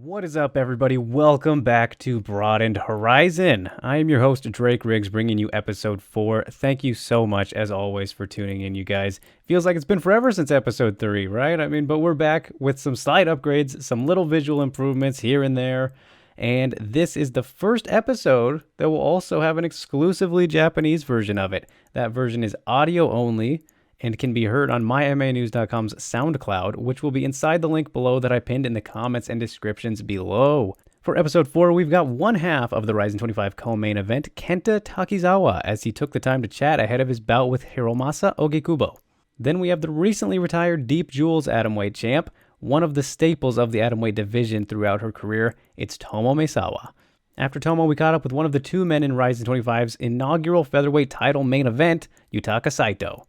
What is up, everybody? Welcome back to Broadened Horizon. I am your host, Drake Riggs, bringing you episode 4. Thank you so much, as always, for tuning in, you guys. Feels like it's been forever since episode 3, right? But we're back with some slight upgrades, some little visual improvements here and there. And this is the first episode that will also have an exclusively Japanese version of it. That version is audio only and can be heard on mymanews.com's SoundCloud, which will be inside the link below that I pinned in the comments and descriptions below. For episode 4, we've got one half of the Ryzen 25 co-main event, Kenta Takizawa, as he took the time to chat ahead of his bout with Hiromasa Ogikubo. Then we have the recently retired Deep Jewels atomweight champ, one of the staples of the atomweight division throughout her career. It's Tomo Maesawa. After Tomo, we caught up with one of the two men in Ryzen 25's inaugural featherweight title main event, Yutaka Saito.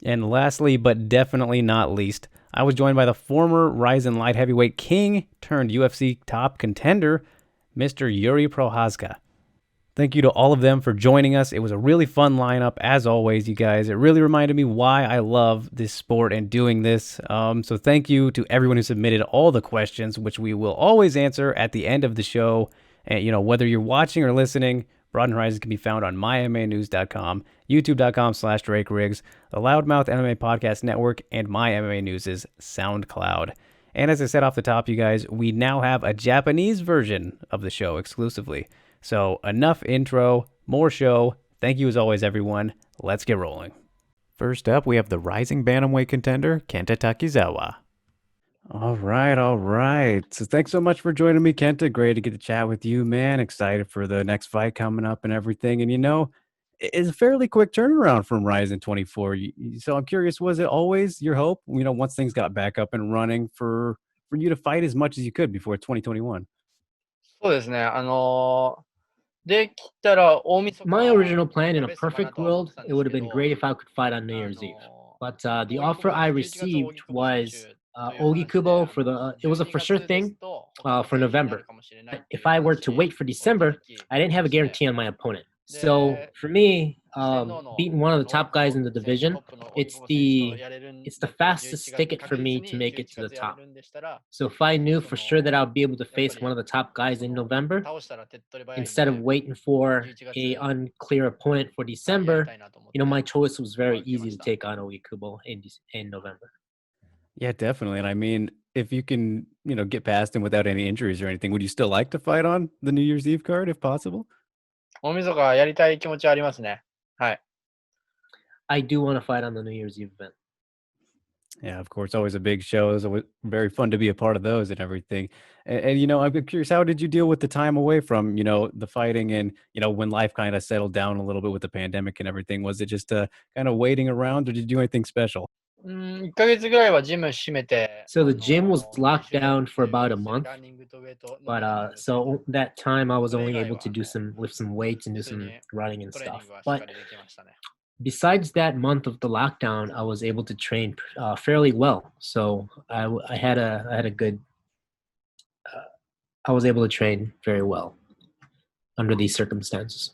And lastly, but definitely not least, I was joined by the former Ryzen light heavyweight king turned UFC top contender, Mr. Jiri Prochazka. Thank you to all of them for joining us. It was a really fun lineup, as always, you guys. It really reminded me why I love this sport and doing this. So thank you to everyone who submitted all the questions, which we will always answer at the end of the show. And, whether you're watching or listening, Broadened Horizon can be found on mymanews.com, youtube.com/Drake Riggs, the Loudmouth MMA Podcast Network, and My MMA News' SoundCloud. And as I said off the top, you guys, we now have a Japanese version of the show exclusively. So enough intro, more show. Thank you as always, everyone. Let's get rolling. First up, we have the rising bantamweight contender, Kenta Takizawa. All right. So thanks so much for joining me, Kenta. Great to get to chat with you, man. Excited for the next fight coming up and everything. And it's a fairly quick turnaround from Ryzen 24. So I'm curious, was it always your hope, once things got back up and running for you to fight as much as you could before 2021? そうですね。できたら大晦日 My original plan in a perfect world, it would have been great if I could fight on New Year's Eve. But the offer I received was Ogikubo it was a for sure thing for November. If I were to wait for December, I didn't have a guarantee on my opponent. So for me, beating one of the top guys in the division, it's the fastest ticket for me to make it to the top. So if I knew for sure that I would be able to face one of the top guys in November, instead of waiting for a unclear opponent for December, my choice was very easy to take on Ogikubo in November. Yeah, definitely. And if you can, get past him without any injuries or anything, would you still like to fight on the New Year's Eve card if possible? 大晦日やりたい気持ちはありますね。はい。I do want to fight on the New Year's Eve event. Yeah, of course, always a big show. It's always very fun to be a part of those and everything. And I'm curious, how did you deal with the time away from, the fighting and, when life kind of settled down a little bit with the pandemic and everything? Was it just kind of waiting around or did you do anything special? 1ヶ月ぐらいはジム閉めて So the gym was locked down for about a month, but so that time I was only able to lift some weights and do some running and stuff. But besides that month of the lockdown, I was able to train fairly well. So I was able to train very well under these circumstances.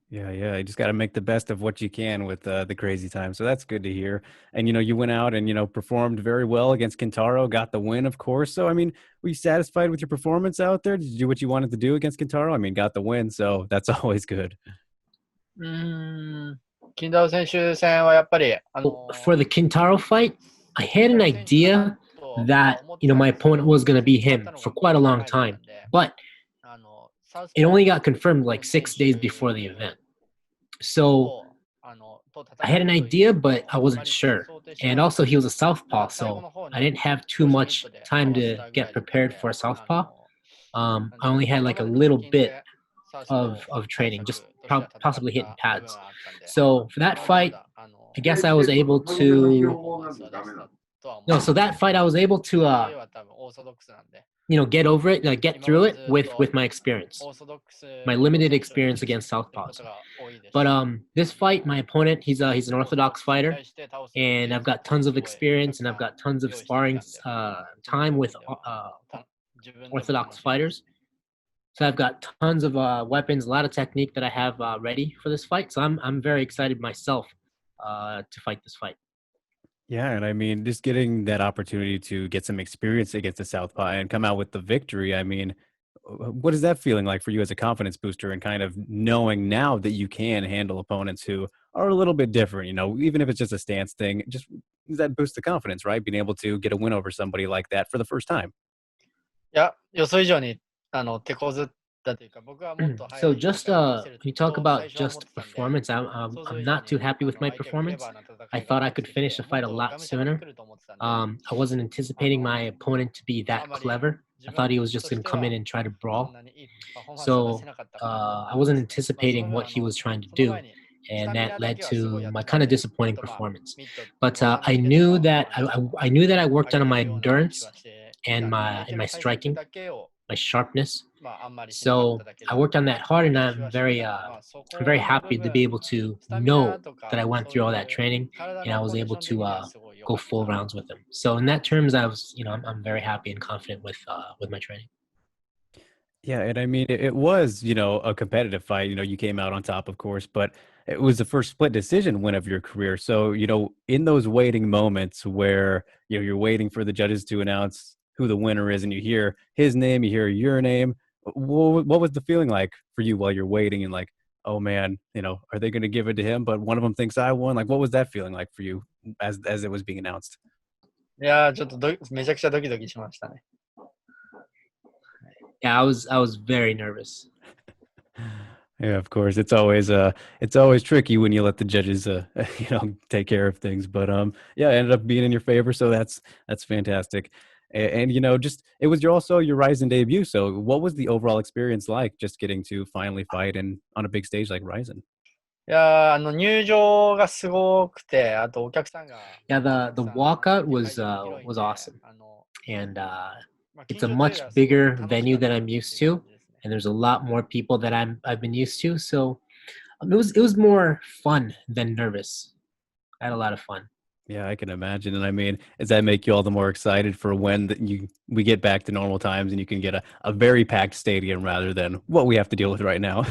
Yeah. You just got to make the best of what you can with the crazy time. So that's good to hear. And, you went out and, performed very well against Kentaro, got the win, of course. So, were you satisfied with your performance out there? Did you do what you wanted to do against Kentaro? Got the win, so that's always good. 金太郎選手戦はやっぱり For the Kentaro fight, I had an idea that, my opponent was going to be him for quite a long time. But it only got confirmed like 6 days before the event. So I had an idea, but I wasn't sure. And also he was a southpaw, so I didn't have too much time to get prepared for a southpaw. I only had like a little bit of training, just possibly hitting pads. So for that fight, I guess I was able to... No, so that fight I was able to... get over it, get through it with my experience, my limited experience against southpaws. But this fight, my opponent, he's an orthodox fighter, and I've got tons of experience and I've got tons of sparring time with orthodox fighters. So I've got tons of weapons, a lot of technique that I have ready for this fight. So I'm very excited myself to fight this fight. Yeah, and I mean, just getting that opportunity to get some experience against the Southpaw and come out with the victory. I mean, what is that feeling like for you as a confidence booster and kind of knowing now that you can handle opponents who are a little bit different, even if it's just a stance thing, just that boosts the confidence, right? Being able to get a win over somebody like that for the first time. いや、予想以上に、手こずったというか、僕はもっと So 速い just 展開を見せ when る you talk と about 最初は思っ just てたんで、 performance, 想像 I'm 以上 not too に happy with my 相手がクレ performance. バーな戦 I い方 thought を I して could きて、finish the もっ fight a と lot がむしゃらに sooner. 来ると思ってたんで、I wasn't anticipating my opponent to be あ that んまり clever. 自 I thought 分 he was と just し going to て come in は and try to そん brawl. なにいいパフォーマンスを出 So せなかったかなと思 I いま wasn't すね。まあ、その anticipating 分、what he was trying to その do, 前にス and タミ that ナだ led けはすごい to やっ my てた kind ん of で、あ disappointing とまあ、performance. ミット But の差抜 I けて knew の、that I knew that I 上 worked げ on て my るような感じ endurance はしてい and たんで、相 my 手 and の my 対策 striking, だけを my sharpness. まあ、あんまりしなかっ So ただけ I だっ worked た on か that なと hard, いう and 気 I'm はして very たんで、まあ、そ I'm very この部 happy to be 分、able to スタミナ know と that I か、went そう through い all that う training 体 and I のコ was ンディシ able ョン to 的にはすごい良 go かったか full な rounds と with 思い them. ます。So in that terms, I was, I'm very happy and confident with my training. Yeah, and I mean, it was, a competitive fight. You came out on top, of course, but it was the first split decision win of your career. So, in those waiting moments where, you're waiting for the judges to announce who the winner is and you hear his name, you hear your name, what was the feeling like for you while you're waiting and like, oh man, are they going to give it to him? But one of them thinks I won. Like, what was that feeling like for you as it was being announced? いやー、ちょっとめちゃくちゃドキドキしましたね。Yeah, I was very nervous. Yeah, of course. It's always tricky when you let the judges take care of things. But yeah, it ended up being in your favor, so that's fantastic. And just it was also your Ryzen debut. So what was the overall experience like just getting to finally fight and on a big stage like Ryzen? いやー、入場がすごくて、あとお客さんが Yeah, た the くさん walkout 会 was 場も広いん was で、awesome, and まあ、 it's 緊 a 張というより much はすごい bigger 楽し venue かっ than た I'm って used いう感 to, じですね。 and there's a lot more people that I've been used to. So it was more fun than nervous. I had a lot of fun. Yeah, I can imagine. And I mean, does that make you all the more excited for when we get back to normal times and you can get a very packed stadium rather than what we have to deal with right now?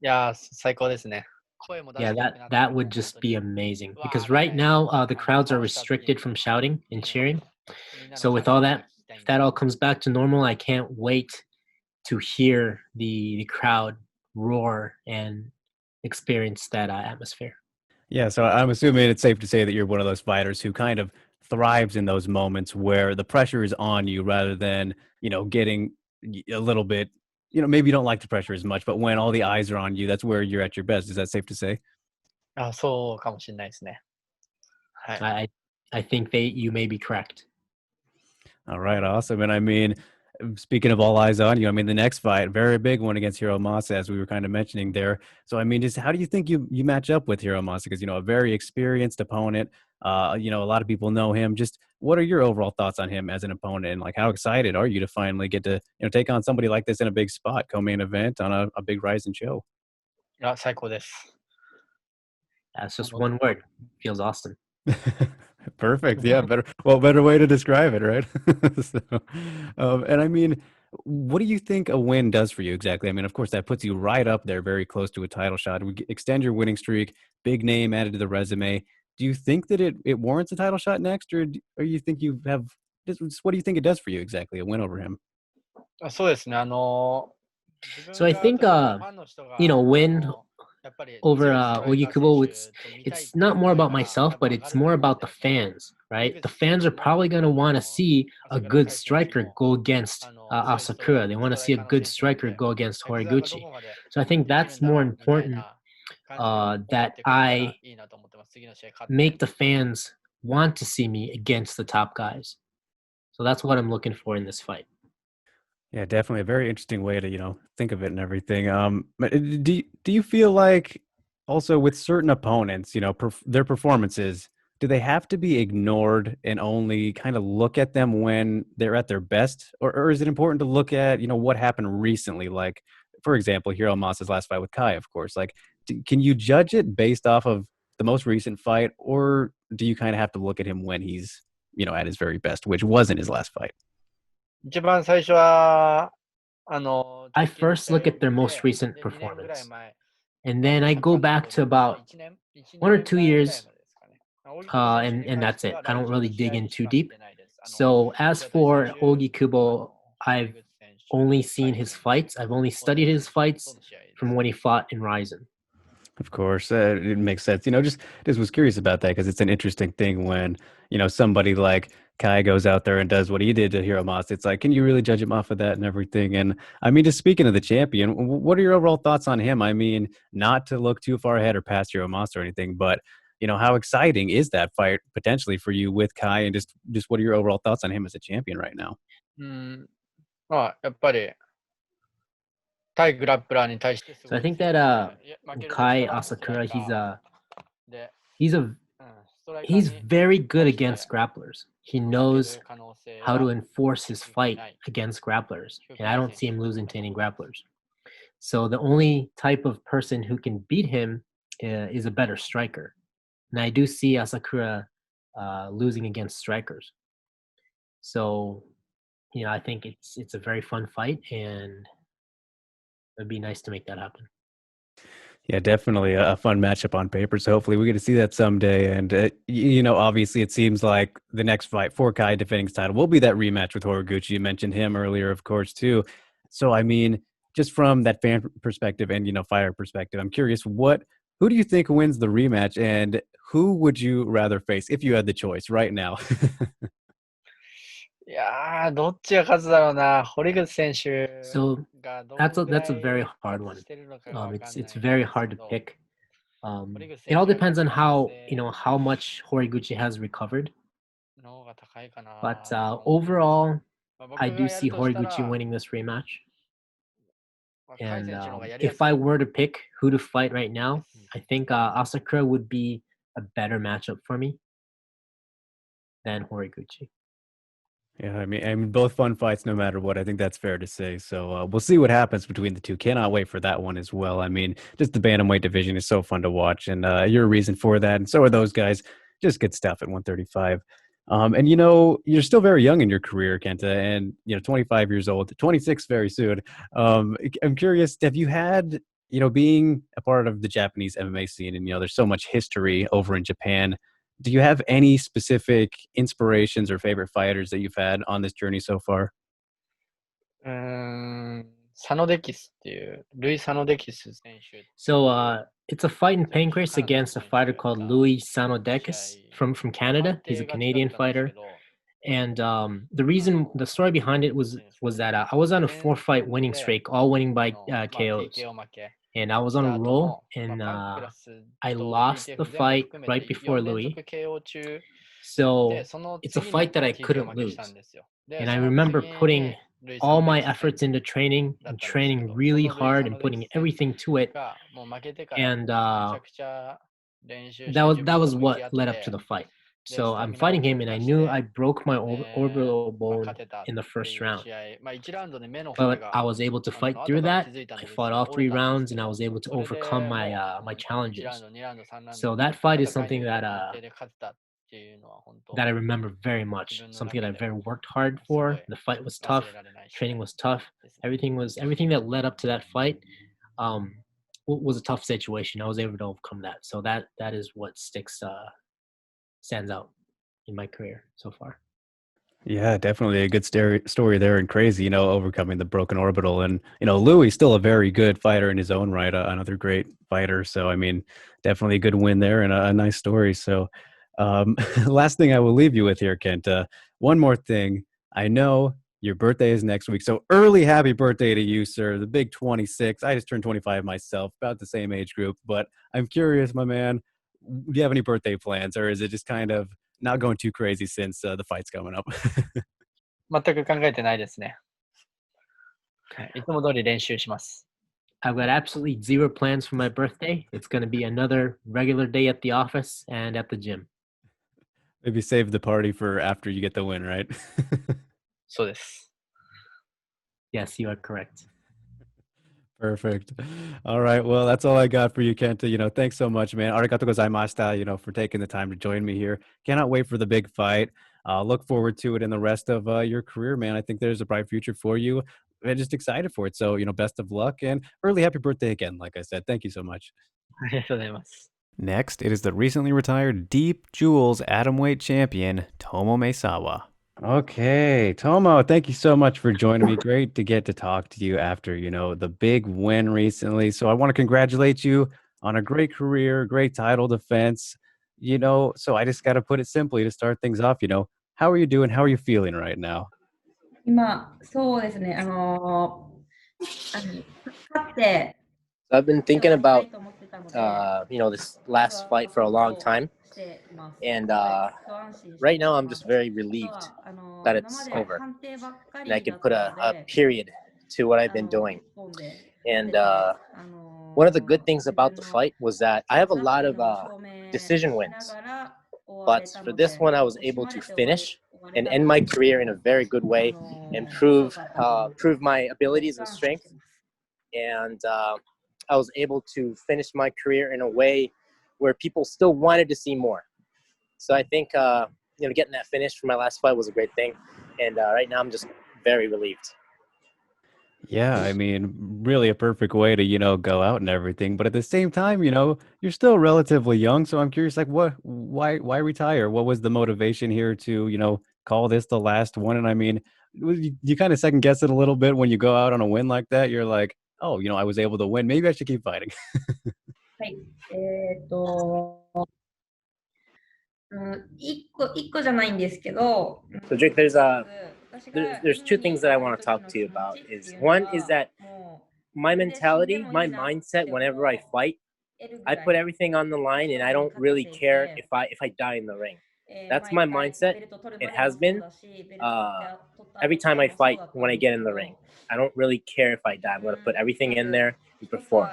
いやー、最高ですね。声も出 Yeah, してよく that なった that の would も本 just 当 be に、amazing うわー because みた right いな、now the crowds are 倒した時 restricted from shouting に and も cheering. みんなの So 叫 with all びが that, 聞きたい if んで。 that all comes back to normal, I can't wait to hear the crowd roar and experience that atmosphere. Yeah, so I'm assuming it's safe to say that you're one of those fighters who kind of thrives in those moments where the pressure is on you rather than, getting a little bit, maybe you don't like the pressure as much, but when all the eyes are on you, that's where you're at your best. Is that safe to say? あ、そうかもしれないですね。はい。I I think you may be correct. All right, awesome. And I mean, speaking of all eyes on you, I mean, the next fight, very big one against Hiro Masa, as we were kind of mentioning there. So, I mean, just how do you think you match up with Hiro Masa? Because, a very experienced opponent. A lot of people know him. Just what are your overall thoughts on him as an opponent? And like, how excited are you to finally get to, take on somebody like this in a big spot, co-main event on a big Rising show? いや、最高です。 That's just one word. Feels awesome. Perfect. Yeah, better way to describe it, right? So, and I mean, what do you think a win does for you exactly? I mean, of course, that puts you right up there, very close to a title shot. Extend your winning streak, big name added to the resume. Do you think that it warrants a title shot next, or you think you have? What do you think it does for you exactly? A win over him? あ、そうですね。自 So 分 I が think 例えばファンの人が、win やっぱり over 強いストライカー選 Ogikubo, 手と見たいっ it's ていう not more 声 about が myself, 多分 but 上が it's ると more 思うん about で the すね。 fans, right? 井 The 口選 fans 手 are も、probably going to want to see a 朝倉 good 海選手 striker も、go against 強い Asakura. They ス want to トラ see イ a カーの good 選手なの striker で、go against 滝沢がど Horiguchi. こまで So I think できるん that's だ more ろうみたい important な感じで思っ that てくれたら I いいなと思ってます。次の試合勝って。 make the fans want to see me against the top guys. So that's what I'm looking for in this fight. Yeah, definitely a very interesting way to, think of it and everything. But do you feel like also with certain opponents, their performances, do they have to be ignored and only kind of look at them when they're at their best? Or is it important to look at, what happened recently? Like, for example, Hiro Masa's last fight with Kai, of course. Like, can you judge it based off of the most recent fight, or do you kind of have to look at him when he's, at his very best, which wasn't his last fight? 一番最初は、I 直近の first 試合 look を at their 見 most て、recent で、2年ぐらい performance. 前、 And then I go 遡 back る to んですか about 1年 1 or 2前ぐらい years までですかね。and that's it. I don't really dig in too deep. So as for Ogi Kubo, I've only seen his fights. I've only studied his fights from when he fought in RIZIN. Of course, it makes sense. Just was curious about that because it's an interesting thing when somebody like Kai goes out there and does what he did to Hiromasa. It's like, can you really judge him off of that and everything? And I mean, just speaking of the champion, what are your overall thoughts on him? I mean, not to look too far ahead or past Hiromasa or anything, but how exciting is that fight potentially for you with Kai, and just what are your overall thoughts on him as a champion right now? やっぱり対グラップラーに対してす So ご I い think 強 that くて、負けるとした Kai らストラ Asakura, イカーで、 he's ストライカー he's に very good 対して against grapplers. He 負け knows る可能性 how to は enforce his 低く fight ない。 against grapplers, 低く and I ない don't 選 see 手 him だ losing と to any 思います。 grapplers. So the only type of person who can beat him is a better striker, and I do see Asakura losing against strikers. So I think it's a very fun fight, and it'd be nice to make that happen. Yeah, definitely a fun matchup on paper. So hopefully we get to see that someday. And obviously it seems like the next fight for Kai defending his title will be that rematch with Horiguchi. You mentioned him earlier, of course, too. So I mean, just from that fan perspective and fighter perspective, I'm curious, who do you think wins the rematch, and who would you rather face if you had the choice right now? いやー、どっちが勝つだろうな。堀口選手 So がど that's の a ぐら that's a very い hard 復 one. 活してるのかがわかん It's ない it's ん very です hard け to ど、 pick. 堀口 It 選 all 手が depends on 勝つ可能 how 性 how much Horiguchi has recovered. の方が高いか But なと思います。 overall, まあ I 僕 do がやる see とした Horiguchi ら、 winning this rematch. まあ甲斐 And 選手の方がやりや if す I い were to pick who to fight right で now, す。 I think Asakura would be a better matchup for me than Horiguchi. Yeah, I mean, both fun fights, no matter what. I think that's fair to say. So we'll see what happens between the two. Cannot wait for that one as well. I mean, just the bantamweight division is so fun to watch, and you're a reason for that, and so are those guys. Just good stuff at 135. And you're still very young in your career, Kenta, and 25 years old, 26 very soon. I'm curious, have you had being a part of the Japanese MMA scene, and there's so much history over in Japan. Do you have any specific inspirations or favorite fighters that you've had on this journey so far? サノデキスっていう、ルイ・サノデキス選手。 So it's a fight in 全 Pancrase カナダの against a 選 fighter 手 called が Louis 試合 Sanodekis from 判 Canada. He's 定 a 勝ちだっ Canadian たんですけ fighter. ど、 And the reason, the story behind it was that I was on a 4-fight winning streak, all winning by まあ KOs. TKO 負け And I was し on た a 後 roll, の、 and パンクラス I と lost the DTF 全部 fight 含め right て before 4連 Louis. 続 KO 中 So で、その it's a 次も fight that I TKO couldn't 負けした lose. んですよ。で、 And I その remember 次 putting にルイ・サ all ノデ my キス戦 efforts into training だっ and たんですけ training ど、 really そのルイ・ hard サ and ノデ putting キス戦 everything to it. がもう負けてからめ And ちゃくちゃ練習して that 自分 was と向き what 合っ led up to て the fight. で、 So スタ I'm ミナを fighting 強 him, and 化 I し knew て I broke my で、 orbital まあ bone 勝てたっ in the て first いう round. 試合、まあ1ラウンドで目の骨 But が I was able to 後 fight から through that. 気づいたん I でです fought ね、 all 折れ three たんです rounds, け and I ど、 was able to それで overcome も my う my 1 challenges. ラウンド、2ラウンド、3ラウン So ド that fight is 戦い something 抜いて that 判定で勝てたっていうのは本当 that I remember very 自 much. 分の Something that I 中で very worked hard すご for. い The fight was 忘 tough. れられない試 Training 合 was tough. ですね。 Everything that led up to that fight um, was a tough situation. I was able to overcome that. So that is what stands out in my career so far. Yeah, definitely a good story there, and crazy, overcoming the broken orbital. And, Louis still a very good fighter in his own right, another great fighter. So, I mean, definitely a good win there and a nice story. So, last thing I will leave you with here, Kenta, one more thing. I know your birthday is next week. So, early happy birthday to you, sir. The big 26. I just turned 25 myself, about the same age group. But I'm curious, my man, do you have any birthday plans, or is it just kind of not going too crazy since the fight's coming up? 全く考えてないですね。はい、いつも通り練習します。 I've got absolutely zero plans for my birthday. It's going to be another regular day at the office and at the gym. Maybe save the party for after you get the win, right? そうです。 Yes, you are correct. Perfect. All right. Well, that's all I got for you, Kenta. Thanks so much, man. Arigatou gozaimashita, for taking the time to join me here. Cannot wait for the big fight. Look forward to it in the rest of your career, man. I think there's a bright future for you. I'm just excited for it. So, best of luck and early happy birthday again. Like I said, thank you so much. ありがとうございます。Next, it is the recently retired Deep Jewels Atomweight champion, Tomo Maesawa. Okay, Tomo, thank you so much for joining me. Great to get to talk to you after, the big win recently. So I want to congratulate you on a great career, great title defense. So I just got to put it simply to start things off, how are you doing? How are you feeling right now? 今、そうですね、勝って、 So I've been thinking したい about と思ってたので、 this last fight for a long time, しています。 and 一安心して right now い I'm ます just very あと relieved は that 今 it's まで over, 判定ばっか and I りだ can っ put たの a で、 period to what I've あ been の doing. 一本で And 勝てて、 one of the good things 自 about 分 the の fight was that I have a 強さ lot っていう of のを証明 decision し wins, ながら終われ but た for ので、 this one I was 惜し able ま to れて終わ finish れ and た end の my で、 career in a very good way and 良かったと思って prove my abilities 一 and 安心 strength. してます。 And I was able to finish my career in a way where people still wanted to see more. So I think getting that finish for my last fight was a great thing, and right now I'm just very relieved. Yeah, I mean, really a perfect way to, go out and everything. But at the same time, you're still relatively young. So I'm curious, like, why retire? What was the motivation here to, call this the last one? And I mean, you kind of second guess it a little bit when you go out on a win like that. You're like, oh, I was able to win. Maybe I should keep fighting. はい。一個じゃないんですけど、 So Jake, there's 私が there's two things that I want to talk to you about. Is one is that my mentality, my mindset whenever I fight, I put everything on the line and I don't really care if I die in the ring. That's my mindset. It has been every time I fight when I get in the ring. I don't really care if I die. I'm going to put everything in there and perform.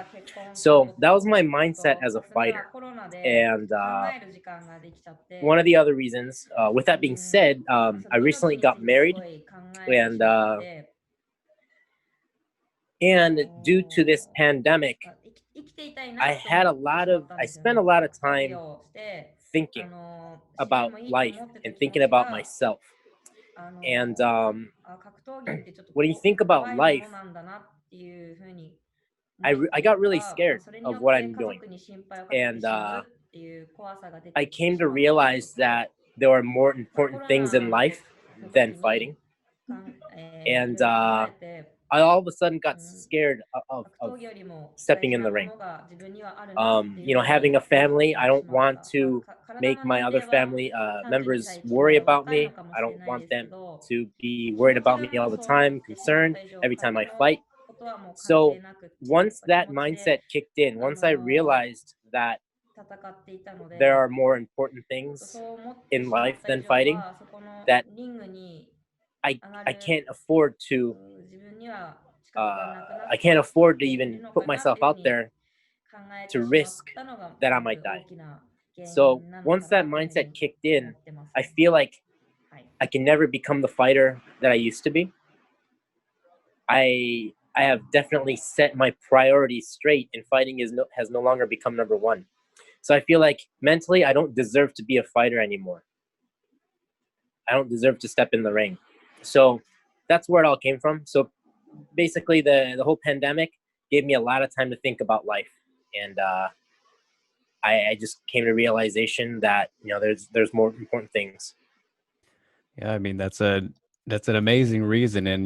So that was my mindset as a fighter. And one of the other reasons, with that being said, I recently got married, and due to this pandemic, I spent a lot of time thinking about life and thinking about myself. And when you think about life, I got really scared of what I'm doing. And I came to realize that there are more important things in life than fighting. And I all of a sudden got scared of stepping in the ring. Having a family, I don't want to make my other family members worry about me. I don't want them to be worried about me all the time, concerned every time I fight. So once that mindset kicked in, once I realized that there are more important things in life than fighting, that I can't afford to even put myself out there to risk that I might die. So once that mindset kicked in, I feel like I can never become the fighter that I used to be. I have definitely set my priorities straight, and fighting has no longer become number one. So I feel like mentally I don't deserve to be a fighter anymore. I don't deserve to step in the ring. So that's where it all came from. So basically the whole pandemic gave me a lot of time to think about life, and I just came to realization that there's more important things. Yeah, I mean that's an amazing reason, and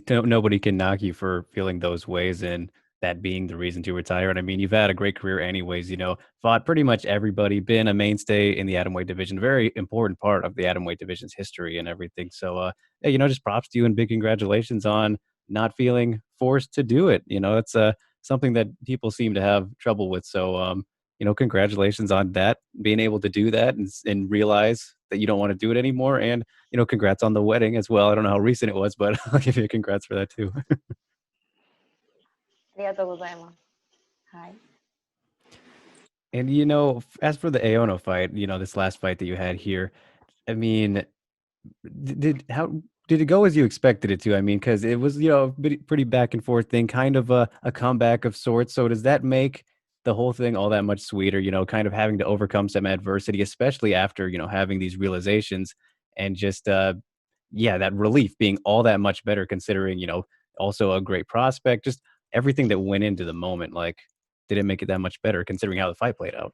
nobody can knock you for feeling those ways, and that being the reason to retire. And I mean, you've had a great career, anyways. Fought pretty much everybody, been a mainstay in the atomweight division, very important part of the atomweight division's history and everything. So, yeah, just props to you and big congratulations on not feeling forced to do it. That's something that people seem to have trouble with. So, congratulations on that, being able to do that and realize that you don't want to do it anymore. And, congrats on the wedding as well. I don't know how recent it was, but I'll give you a congrats for that too. ありがとうございます。はい。 And, as for the Aono fight, this last fight that you had here, I mean, how did it go as you expected it to? I mean, because it was, a pretty back and forth thing, kind of a comeback of sorts. So does that make the whole thing all that much sweeter, kind of having to overcome some adversity, especially after, having these realizations and just, yeah, that relief being all that much better considering, also a great prospect, just everything that went into the moment. Like, did it make it that much better considering how the fight played out?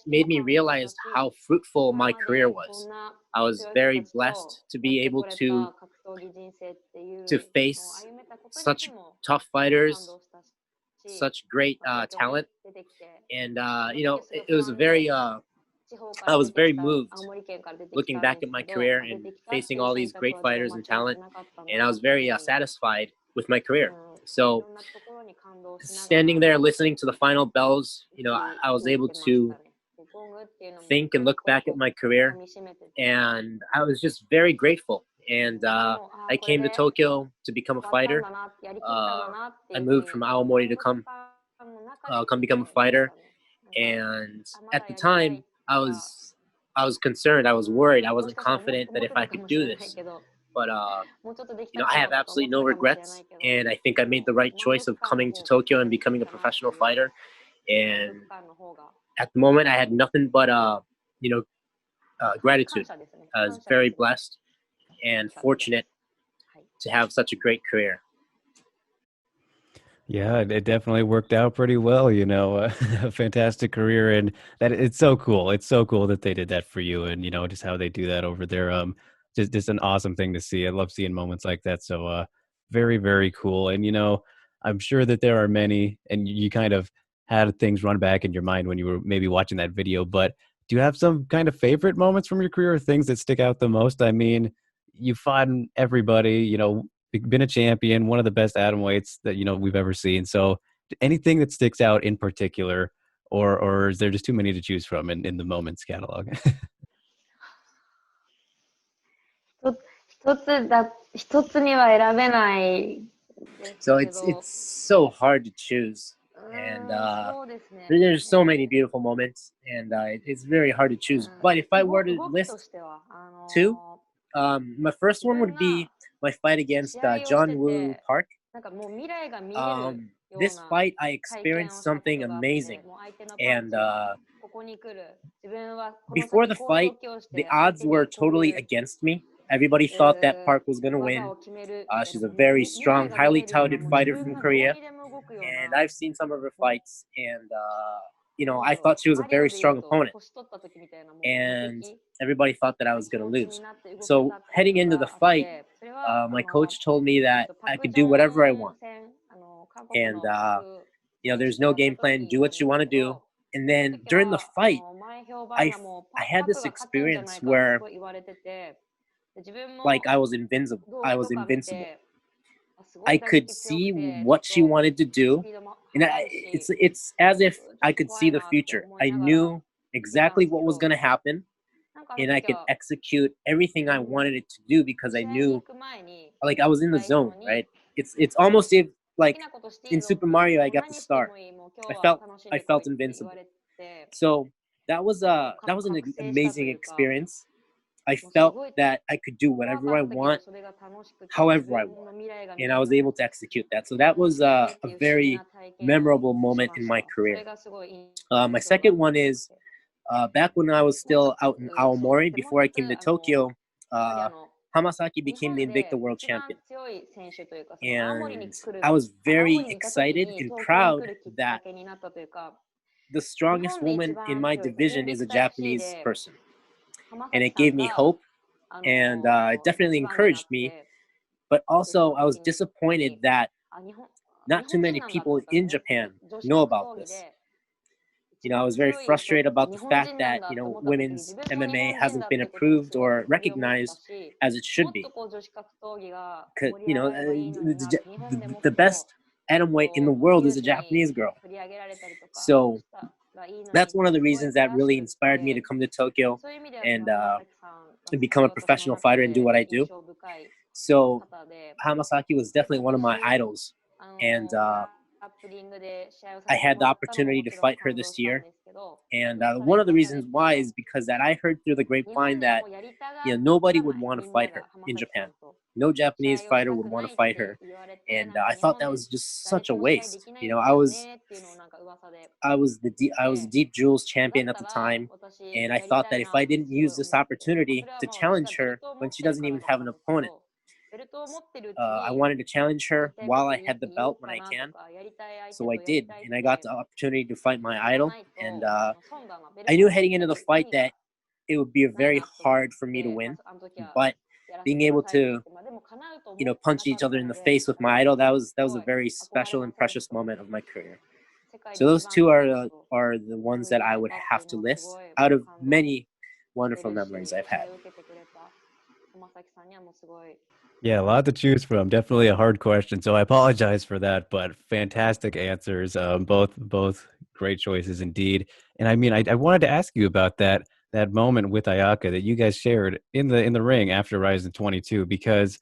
made me realize how fruitful my career was. I was very blessed to be able to face such tough fighters, such great talent, and it was a very I was very moved looking back at my career and facing all these great fighters and talent, and I was very satisfied with my career. So standing there listening to the final bells, I was able to think and look back at my career, and I was just very grateful. And I came to Tokyo to become a fighter. I moved from Aomori to come become a fighter. And at the time, I was concerned. I was worried. I wasn't confident that if I could do this. But I have absolutely no regrets, and I think I made the right choice of coming to Tokyo and becoming a professional fighter. And at the moment, I had nothing but gratitude. I was very blessed and fortunate to have such a great career. Yeah, it definitely worked out pretty well, a fantastic career, and that it's so cool. It's so cool that they did that for you, and just how they do that over there. Just an awesome thing to see. I love seeing moments like that. So, very, very cool. And I'm sure that there are many, and you kind of had things run back in your mind when you were maybe watching that video. But do you have some kind of favorite moments from your career, or things that stick out the most? I mean, you fought everybody, been a champion, one of the best atom weights that we've ever seen. So anything that sticks out in particular, or is there just too many to choose from in the moments catalog? 一つには選べないですけ So ど it's so hard to choose, and そうですね there's so many beautiful moments, and it's very hard to choose. But if I were to 動きと list してはtwo, my first one would be my fight against John Woo Park. なんかもう未来が見れる よう This な fight, I 体験を experienced したこと something があって amazing. もう相手のパンチ And がここに来る自分はこの before 先 the こういう fight, 動きをして the 相 odds 手に were こう totally いう against me. Everybody thought that Park was going to 技 win. を決めるみたいな She's a もう very 未来 strong, が見 highly れるような touted もう fighter 自 from 分がどう Korea. にでも動くよう And な I've seen some of her fights, and I thought she was a very strong opponent. 年取った時みたいなもう And 無敵 everybody thought that I was going to 気持ち lose. になって動けた So っていう heading の into が the あっ fight, てそれは my coach told me that パ I ク could ジョ do ン whatever I want. 戦韓国 And のパク there's no game plan. Do what you want to do. And then during the fight, I had this experience where like I was invincible. I was invincible. I could see what she wanted to do, and it's as if I could see the future. I knew exactly what was going to happen, and I could execute everything I wanted it to do because I knew, like I was in the zone, right? It's almost if like in Super Mario I got the star. I felt invincible. So that was an amazing experience. I felt that I could do whatever I want, however I want, and I was able to execute that. So that was a very memorable moment in my career. My second one is back when I was still out in Aomori before I came to Tokyo. Hamasaki became the Invicta World Champion, and I was very excited and proud that the strongest woman in my division is a Japanese person. And it gave me hope, and it definitely encouraged me. But also, I was disappointed that not too many people in Japan know about this. I was very frustrated about the fact that women's MMA hasn't been approved or recognized as it should be. 'Cause, the best atom weight in the world is a Japanese girl. So that's one of the reasons that really inspired me to come to Tokyo and become a professional fighter and do what I do. So Hamasaki was definitely one of my idols, and I had the opportunity to fight her this year. And one of the reasons why is because that I heard through the grapevine that nobody would want to fight her in Japan. No Japanese fighter would want to fight her, and I thought that was just such a waste. I was the Deep Jewels champion at the time, and I thought that if I didn't use this opportunity to challenge her when she doesn't even have an opponent, I wanted to challenge her while I had the belt when I can. So I did, and I got the opportunity to fight my idol. And I knew heading into the fight that it would be very hard for me to win, but being able to punch each other in the face with my idol, that was a very special and precious moment of my career. So those two are the ones that I would have to list out of many wonderful memories I've had. Yeah, a lot to choose from. Definitely a hard question, so I apologize for that. But fantastic answers, both great choices indeed. And I mean, I wanted to ask you about that moment with Ayaka that you guys shared in the ring after Ryzen 22, because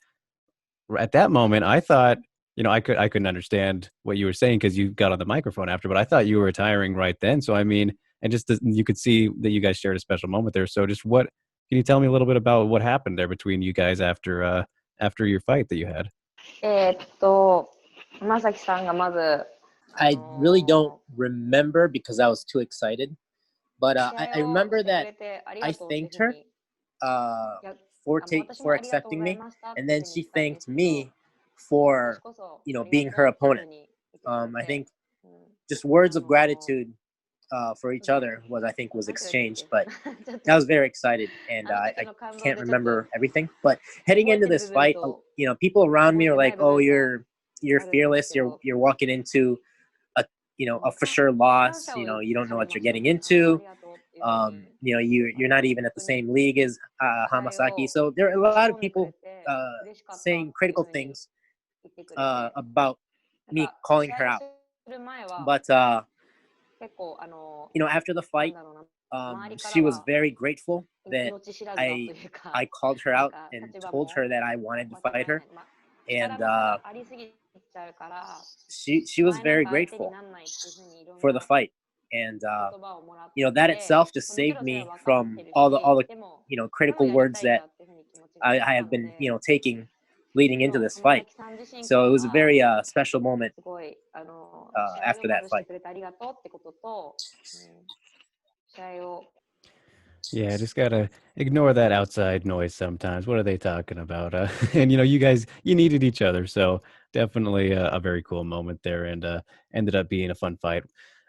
at that moment I thought, I couldn't understand what you were saying because you got on the microphone after, but I thought you were retiring right then. So I mean, and just you could see that you guys shared a special moment there. So just can you tell me a little bit about what happened there between you guys after your fight that you had? まさきさんがまず、I really don't remember because I was too excited. But I remember that I thanked her for accepting me, and then she thanked me for being her opponent. I think just words of gratitude for each other was exchanged, but I was very excited, and I can't remember everything. But heading into this fight, people around me are like, "Oh, you're fearless. You're walking into a for sure loss. You don't know what you're getting into. You're not even at the same league as Hamasaki." So there are a lot of people saying critical things about me calling her out. But after the fight, she was very grateful that I called her out and told her that I wanted to fight her, and she was very grateful for the fight. And that itself just saved me from all the critical words that I have been taking leading into this fight. So it was a very special moment after that fight. Yeah, just gotta ignore that outside noise sometimes. What are they talking about? And you needed each other, so definitely a very cool moment there, and ended up being a fun fight.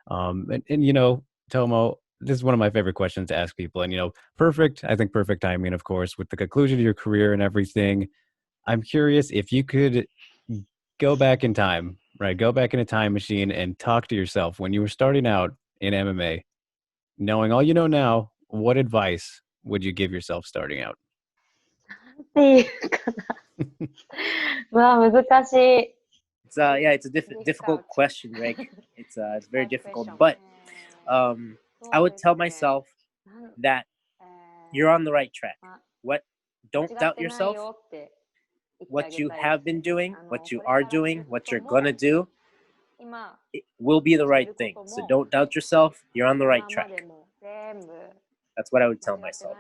And Tomo, this is one of my favorite questions to ask people, and I think perfect timing, of course, with the conclusion of your career and everything. I'm curious if you could go back in time, right? Go back in a time machine and talk to yourself when you were starting out in MMA, knowing all you know now. What advice would you give yourself starting out? っていうかな。まあ難しい。It's a difficult question, Rick. It's very difficult, but I would tell myself that you're on the right track. Don't doubt yourself. What you have been doing, what you are doing, what you're gonna do, it will be the right thing. So don't doubt yourself. You're on the right track. That's what I would tell myself.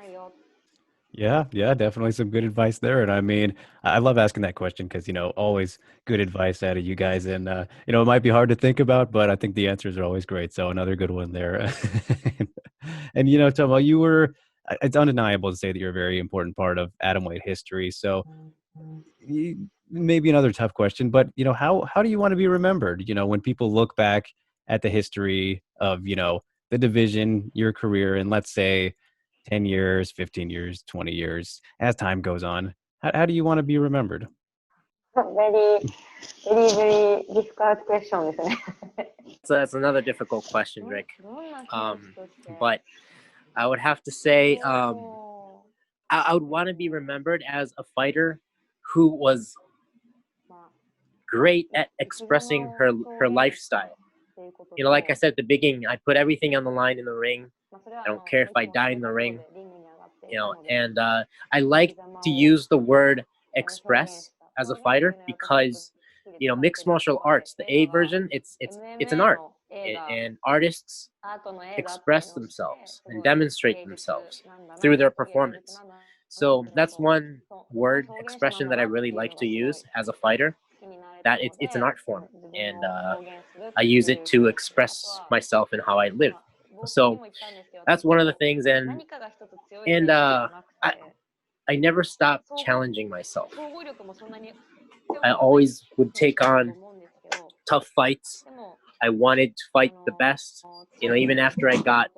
Yeah, definitely some good advice there. And I mean, I love asking that question because, always good advice out of you guys. And, it might be hard to think about, but I think the answers are always great. So another good one there. And, Tomo, it's undeniable to say that you're a very important part of atomweight history. So maybe another tough question, but, how do you want to be remembered? When people look back at the history of, the division, your career, and let's say 10 years, 15 years, 20 years, as time goes on, how do you want to be remembered? very, very, very difficult question ですね。So that's another difficult question, Rick. But I would have to say I would want to be remembered as a fighter who was great at expressing her lifestyle. Like I said at the beginning, I put everything on the line in the ring. I don't care if I die in the ring, and I like to use the word express as a fighter because, mixed martial arts, the A version, it's an art, and artists express themselves and demonstrate themselves through their performance. So that's one word expression that I really like to use as a fighter, that it's an art form, and I use it to express myself and how I live. So that's one of the things, and I never stopped challenging myself. I always would take on tough fights. I wanted to fight the best. Even after I got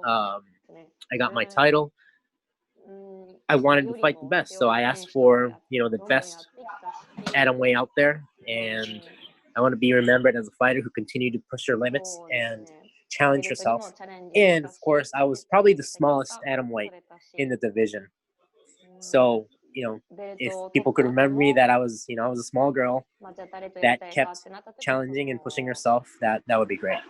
my title, I wanted to fight the best. So I asked for the best atomweight out there, and I want to be remembered as a fighter who continued to push her limits and challenge herself. And of course, I was probably the smallest atomweight in the division. So, if people could remember me that I was a small girl that kept challenging and pushing herself, that would be great.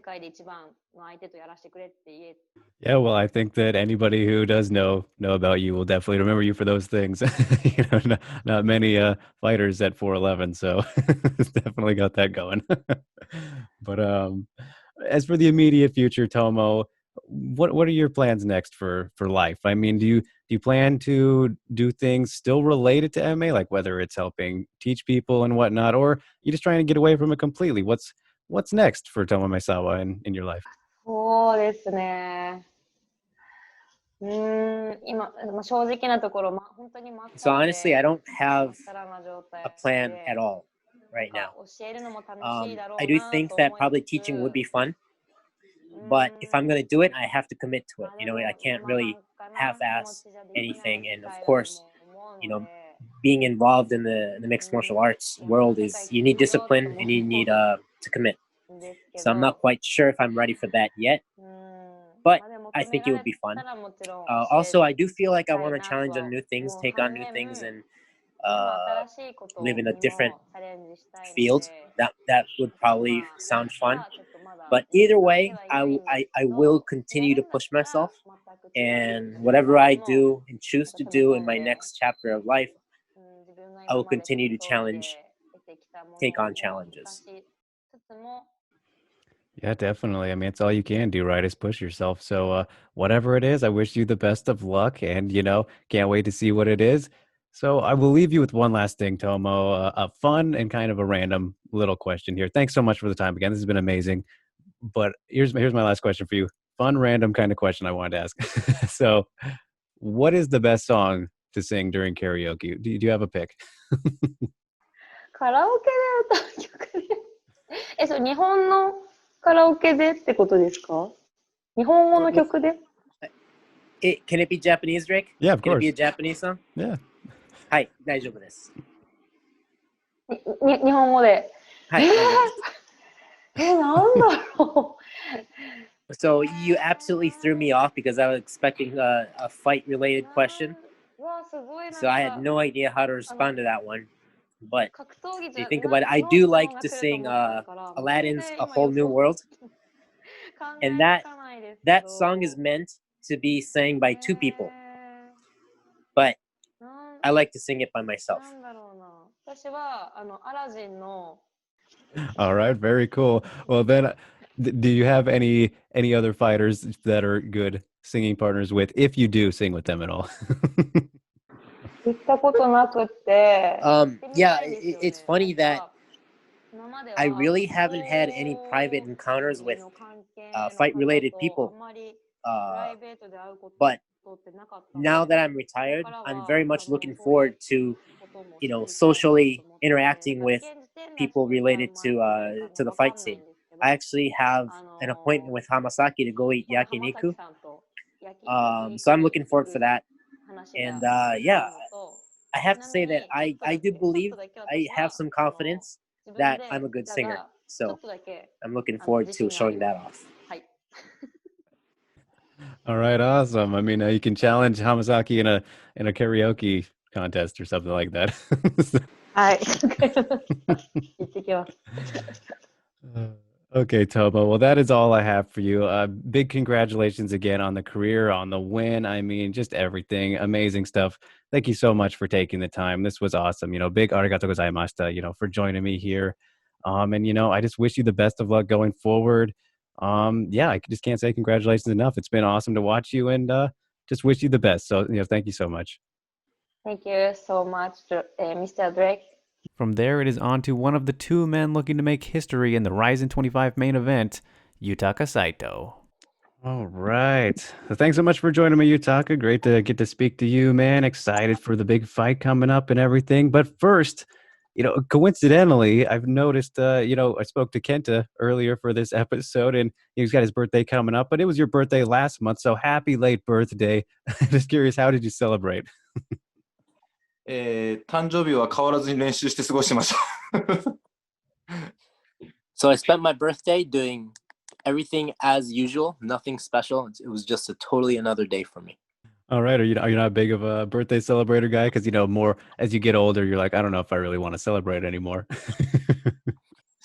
界で一番の相手とやらせてくれって言え。 Yeah, well, I think that anybody who does know about you will definitely remember you for those things. Not many fighters at 4'11", so it's definitely got that going. But as for the immediate future, Tomo, what are your plans next for life? I mean, do you plan to do things still related to MA, like whether it's helping teach people and whatnot, or you just trying to get away from it completely? What's next for Tomo Maesawa in your life? そうですね。今、正直なところ、本当に真っ So 青で honestly, I don't ま have っさらな状態 a plan で at all right なん now. か教えるのも楽しいだろ I う do な think と that 思い probably つ teaching would be つ、fun, but if I'm going to do it, I have to commit to it. で You know, も I can't 今 really なんかな気持 half-ass ちじゃできない anything. 機 And of 会だと course, も思う you の know, で、 being involved in the mixed martial arts いや、この world 世 is 界 you 来 need てみようと discipline も and you 思 need う to commit. んですけ So I'm ど、 not quite sure if I'm ready for that yet, まあでも but I 求め think ら it would れ be fun. たらもちろん Also, I do feel like I たい want to なと challenge on は new things, 思う take 反 on new 面、 things, and でも uh, 新しいこと live に in a も different チャレンジしたいの field. で、 That would ま probably あ sound 今 fun. はちょっとまだ But 見つ either かって way, はいないんです I け will ど、や continue る to んだっ push たら myself, 全く違う and ジャ whatever ン I ルの do and choose ま to た踏み do 込 in ん my で、 next chapter of life, 自分が I 今 will まで continue to 格闘技 challenge, で得てきたも take の on を生 challenges. かしつつも、 Yeah, definitely. I mean, it's all you can do, right? Is push yourself. So, whatever it is, I wish you the best of luck, and can't wait to see what it is. So, I will leave you with one last thing, Tomo. A fun and kind of a random little question here. Thanks so much for the time again. This has been amazing. But here's my last question for you. Fun, random kind of question I wanted to ask. So, what is the best song to sing during karaoke? Do you have a pick? カラオケで歌う曲でそう、日本のカラオケでってことですか？日本語の曲で？ Can it be Japanese, Drake? Yeah, of Can it be a course. Japanese song? Yeah. はい、大丈夫です。日本語で。はい、大丈夫です。なんだろ So you absolutely threw me off because I was expecting a fight-related う。question. うわ、すごいなん So I had か no idea how to respond to that one. But 格闘技 if じ you ゃ think about it, な I の do 質 like 問が to 来ると sing 思ったから、Aladdin's マジで A 今 Whole 予 New 想 World. 考 And えつかないですけ that ど。 song is meant to be sang by two people. へ But ーなん I like to sing it by myself. なんだろうな。私はアラジンの All right, very cool. Well, then, do you have any other fighters that are good singing partners with, if you do sing with them at all? 行ったことなくって、行ってみ Yeah, たいですよ it's ね。 funny なん that か今まで I は really 格 haven't had any private 闘 encounters 技 with の関係の fight-related 方と people. あんまりプラ Uh, イベートで会うこ but とってなかったの now で、 that I'm これ retired, から I'm は very 多 much 分 looking そういう forward to, ことも you 知 know, りたいなと socially 思ってて、 interacting だから with 現時点で people それぐらい related 前 to かない to か the わか fight んない scene. んですけど、 I actually have あ an の appointment with Hamasaki to go eat 今度浜崎 yakiniku. さんと焼き So I'm 肉に looking 行 forward for く that. 話 And がある yeah, のと、 I ち have to なみ say に that ちょっと I だけ do believe ちょっとだけ I 私 have は some confidence 自分 that で I'm a good 歌 singer. がちょ So っとだけ I'm looking forward 自 to 信があり showing ま that す。 off. はい。 All right, awesome. I mean, you can challenge Hamasaki in a karaoke contest or something like that. はい。行ってきます。 Okay, Tomo. Well, that is all I have for you. Big congratulations again on the career, on the win. I mean, just everything. Amazing stuff. Thank you so much for taking the time. This was awesome. Big arigato gozaimashita, for joining me here. And I just wish you the best of luck going forward. Yeah, I just can't say congratulations enough. It's been awesome to watch you, and just wish you the best. So, thank you so much. Thank you so much, Mr. Drake. From there, it is on to one of the two men looking to make history in the RIZIN 25 main event, Yutaka Saito. All right. So thanks so much for joining me, Yutaka. Great to get to speak to you, man. Excited for the big fight coming up and everything. But first, coincidentally, I've noticed, I spoke to Kenta earlier for this episode, and he's got his birthday coming up, but it was your birthday last month. So happy late birthday. Just curious, how did you celebrate? 誕生日は変わらずに練習して過ごしてました。So I spent my birthday doing everything as usual, nothing special. It was just a totally another day for me. All right. Are you not big of a birthday celebrator guy? Because more as you get older, you're like, I don't know if I really want to celebrate anymore.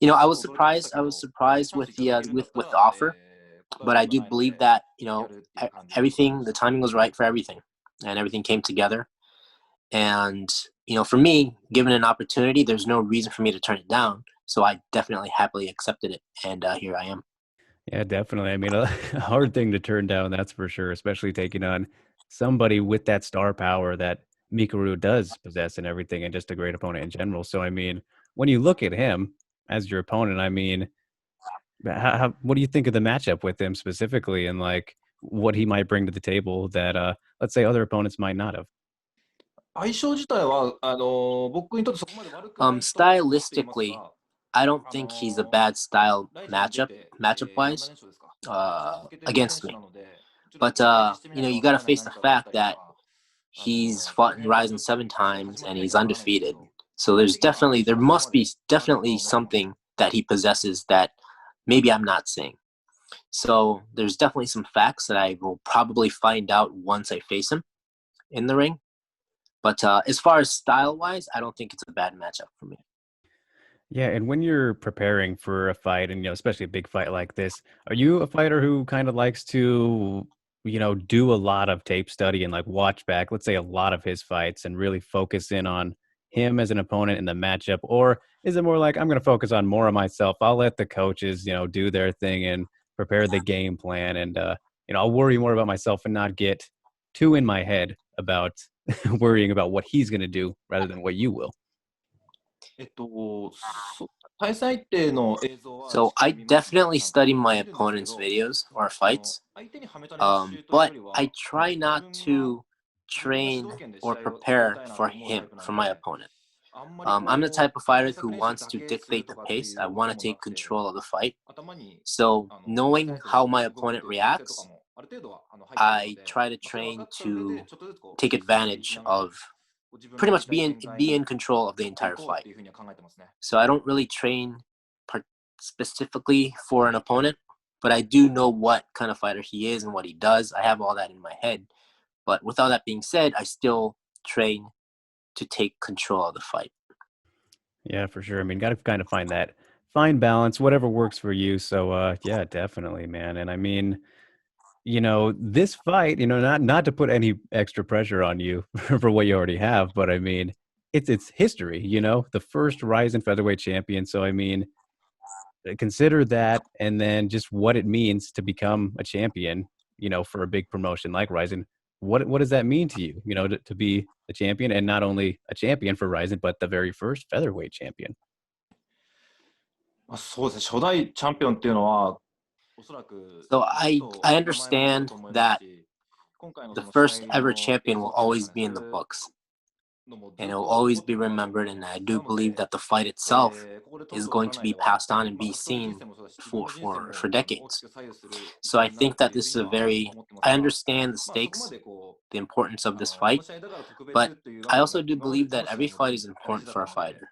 You know, I was surprised with the offer. but I do believe that, everything, the timing was right for everything, and everything came together. And, for me, given an opportunity, there's no reason for me to turn it down. So I definitely happily accepted it, and here I am. Yeah, definitely. I mean, a hard thing to turn down, that's for sure, especially taking on somebody with that star power that Mikuru does possess and everything, and just a great opponent in general. So, I mean, when you look at him as your opponent, I mean, what do you think of the matchup with him specifically, and like what he might bring to the table that, let's say, other opponents might not have? 相性自体は、僕にとってそこまで悪くないと思っています Stylistically, が、I don't think he's a bad style ライジン matchup 出て、wise, 7連勝ですか。続けてる against 選手 me. なので、ちょっ But と期待してみない you と got わ to からない face the 何かがあっ fact たりと that か、he's その fought in 辺が Ryzen ちょっと 7 試され times 始め and てる he's かわからないですけ undefeated. ど、 So there's 的には definitely, そ there こま must で be 悪く definitely 思ってない。 something that he possesses that maybe I'm not seeing. So there's definitely some facts that I will probably find out once I face him in the ring. But as far as style-wise, I don't think it's a bad matchup for me. Yeah, and when you're preparing for a fight, and especially a big fight like this, are you a fighter who kind of likes to, do a lot of tape study and like watch back, let's say, a lot of his fights and really focus in on him as an opponent in the matchup? Or is it more like I'm going to focus on more of myself? I'll let the coaches, do their thing and prepare the game plan, and I'll worry more about myself and not get too in my head about worrying about what he's going to do rather than what you will. 対戦相手の映像は So しっか I り見ますね。 definitely ちゃんと study 見 my るんですけ opponent's ど、 videos or その fights, 相手にはめた練習というよ but りは、 I try 自 not 分が to 自分が主 train 導権で or 試合を作り prepare たいなと for 思うタイ him, プな for の my で、 opponent. あんまり I'm the こ type of う fighter 対策 who 練習 wants だ to けする dictate と the かって pace. い I うこと want to も take なくて、 control of the fight. 頭に So 対戦 knowing 相手 how が my 動い opponent ている体勢とか reacts, もある程度は入ってるの I で、 try to それを分 train かった上 to でちょっとずつこう take 修正してい advantage きながら、 of 自分 pretty のや much りたい be 展開 in に control of the 持ってい entire こうっ fight. ていうふうには考えてますね。 So I don't really train specifically for an opponent, but I do know what kind of fighter he is and what he does. I have all that in my head. But with all that being said, I still train to take control of the fight. Yeah, for sure. I mean, got to kind of find that fine balance, whatever works for you. So, yeah, definitely, man. And I mean, this fight, not to put any extra pressure on you for what you already have, but I mean, it's history, the first Ryzen featherweight champion. So, I mean, consider that, and then just what it means to become a champion, for a big promotion like Ryzen. What does that mean to you, to be a champion, and not only a champion for Ryzen, but the very first featherweight champion? まあ、そうですね、初代チャンピオンっていうのは、おそらく So もっ I と I 名前も残る understand と思います that し、今回の the その first 試合 ever の映 champion 像 will っていうんです always か be ね、 in そう the いう books のもず and っ it will と残 always って be ると思う remembered. の And I で、 do なの believe で、 that the fight itself ここで取 is る取 going ら to ない be では、 passed on and まあ、 be 格闘技人 seen 生もそうだし、自分 for の人生も for 大 decades. きく左右する So 一 I 戦になる think と that いうふ this う is に a は very 思ってます I が、 understand the まあ、そこま stakes, でこ the importance う、of this この fight, 試合だから特 but 別っていうわ I けでも also do 今まで believe ど that の試合 every も fight 全 is 部大 important 事だ for っ a たので、 fighter. で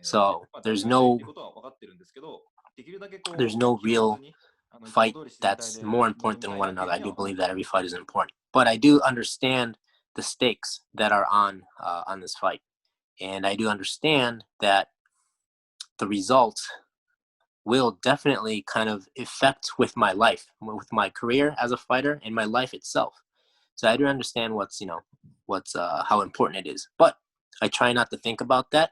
So まあ、大 there's 事だしっていう no ことは分かってるんですけど、できるだけ there's こ no う、気負わ real ずに、いつも fight 通り自然体 that's で more 臨 important み than たい one なっていう another. ふう I には do 思っ believe て that ま every す。 fight is important, but I do understand the stakes that are on this fight, and I do understand that the result will definitely kind of affect with my life, with my career as a fighter and my life itself. So I do understand what's how important it is, but I try not to think about that